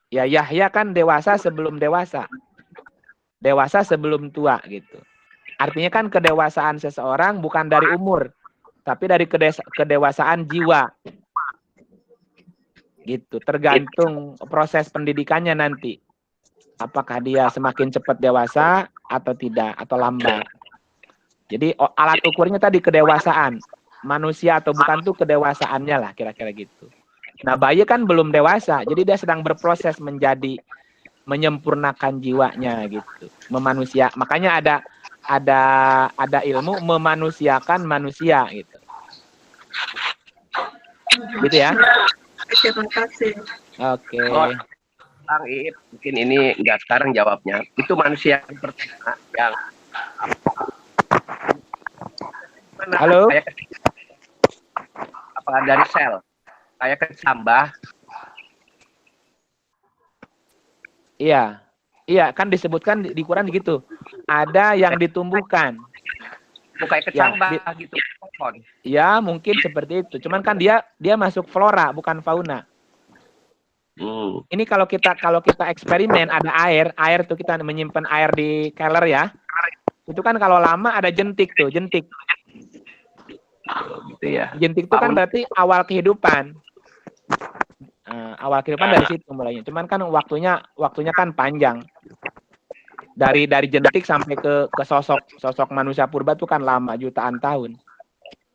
Ya, Yahya kan dewasa sebelum dewasa. Dewasa sebelum tua gitu. Artinya kan kedewasaan seseorang bukan dari umur, tapi dari kedewasaan jiwa. Gitu, tergantung proses pendidikannya nanti. Apakah dia semakin cepat dewasa atau tidak, atau lambat. Jadi alat ukurnya tadi kedewasaan. Manusia atau bukan tuh kedewasaannya lah, kira-kira gitu. Nah, bayi kan belum dewasa, jadi dia sedang berproses menyempurnakan jiwanya gitu. Memanusia. Makanya ada ilmu memanusiakan manusia gitu. Gitu ya. Terima kasih. Oke. Oh, Bang Iip, mungkin ini enggak sekarang jawabnya. Itu manusia yang pertama yang mana Halo? kayak apa dari sel kayak kecambah. Iya. Iya, kan disebutkan di Quran gitu. Ada yang ditumbuhkan. Bukan Ya, kecambah gitu. ya mungkin seperti itu. Cuman kan dia masuk flora, bukan fauna. Ini kalau kita eksperimen ada air tuh kita menyimpan air di keler ya. Itu kan kalau lama ada jentik tuh, jentik. Gitu ya. Jentik itu kan berarti awal kehidupan. Awal kehidupan dari situ mulainya. Cuman kan waktunya kan panjang. Dari jentik sampai ke sosok manusia purba itu kan lama, jutaan tahun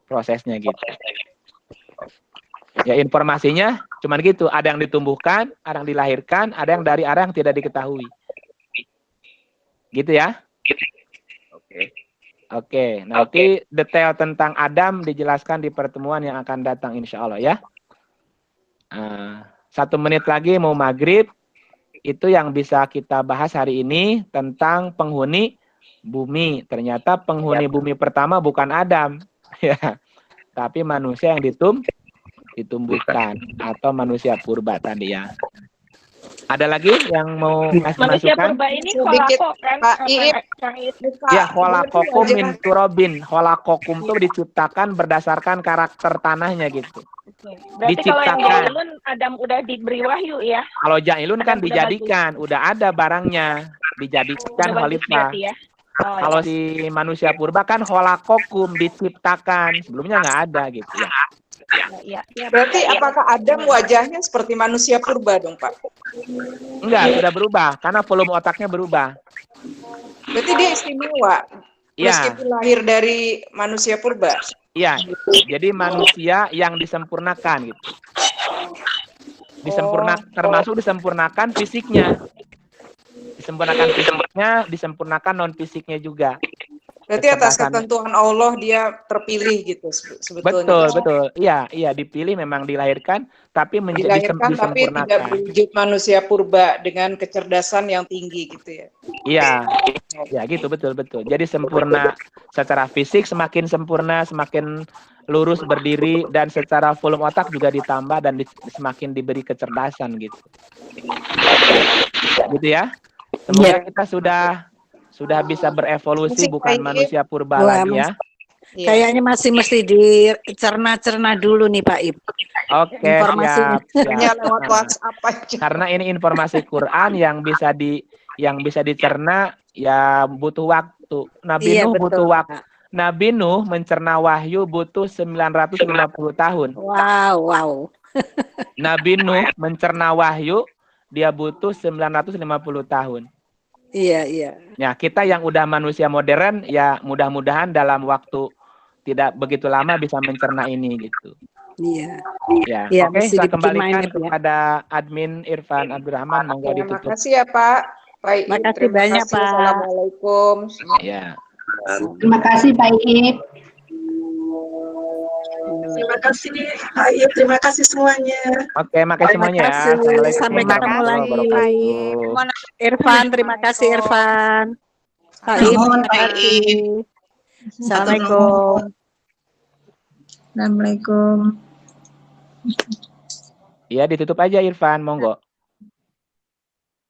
prosesnya gitu. Ya informasinya cuman gitu, ada yang ditumbuhkan, ada yang dilahirkan, ada yang dari arah yang tidak diketahui. Gitu ya? Oke, nanti detail tentang Adam dijelaskan di pertemuan yang akan datang insya Allah ya. 1 menit lagi mau maghrib, itu yang bisa kita bahas hari ini tentang penghuni bumi. Ternyata penghuni bumi pertama bukan Adam, ya, tapi manusia yang ditumbuhkan atau manusia purba tadi ya. Ada lagi yang mau ngasih Manusia masukan? purba ini Sedikit, kolako kan? Pak Iip. Kang Iip. Ya, holakokum min turobin. Holakokum itu diciptakan berdasarkan karakter tanahnya gitu. Berarti kalau yang Diciptakan. Jailun Adam udah diberi wahyu ya? Kalau Jailun kan Adam udah dijadikan, udah ada barangnya, dijadikan Udah bagus khalifah. berarti ya? Oh, Kalau ya. si manusia purba kan holakokum diciptakan, sebelumnya nggak ada gitu ya. Ya, ya, Berarti ya. apakah Adam wajahnya seperti manusia purba dong, Pak? Enggak, sudah berubah karena volume otaknya berubah. Berarti dia istimewa. Iya, Meskipun lahir dari manusia purba. iya. Jadi manusia yang disempurnakan gitu. Termasuk disempurnakan fisiknya. Disempurnakan non fisiknya juga. Berarti atas ketentuan Allah dia terpilih gitu sebetulnya. Betul. Iya, dipilih memang dilahirkan tapi Dilahirkan tapi tidak disempurnakan. berwujud manusia purba dengan kecerdasan yang tinggi gitu ya. Iya. Ya gitu, betul. Jadi sempurna secara fisik, semakin sempurna, semakin lurus berdiri, dan secara volume otak juga ditambah dan semakin diberi kecerdasan gitu. Gitu ya. Semoga kita sudah bisa berevolusi, bukan manusia purba lagi ya. Kayaknya masih mesti dicerna-cerna dulu nih Pak Ip. Oke, Informasinya. siap. Lewat WhatsApp aja. Karena ini informasi Quran yang bisa dicerna ya butuh waktu. Nabi Iya, Nuh betul, butuh waktu. Pak. Nabi Nuh mencerna wahyu butuh 950 tahun. Wow. Nabi Nuh mencerna wahyu dia butuh 950 tahun. Iya. Ya, kita yang udah manusia modern ya mudah-mudahan dalam waktu tidak begitu lama bisa mencerna ini gitu. Iya. Ya, oke, mesti saya dibikin kembalikan mindset, ya. kepada admin Irfan Abdurrahman, monggo Terima ditutup. kasih ya Pak. Baik, Makasih terima banyak, kasih. Pak. Assalamualaikum. Ya. Terima kasih Pak Iip. Terima kasih Pak Iip, terima kasih semuanya. Oke, makasih Terima semuanya ya. kasih. Assalamualaikum Sampai ketemu warahmatullahi lagi. wabarakatuh. Irfan, terima kasih Irfan. Pak Ip, Nuhun, terima Pak kasih. Ip. Assalamualaikum. Assalamualaikum. Iya, ditutup aja Irfan, monggo.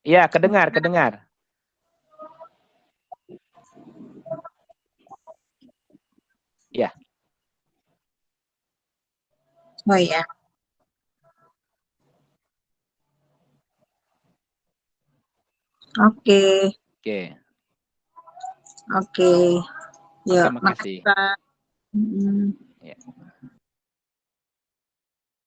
Iya, kedengar. Ya. Oh ya. Oke. Oke, Yuk, makasih. makasih Pak. Ya.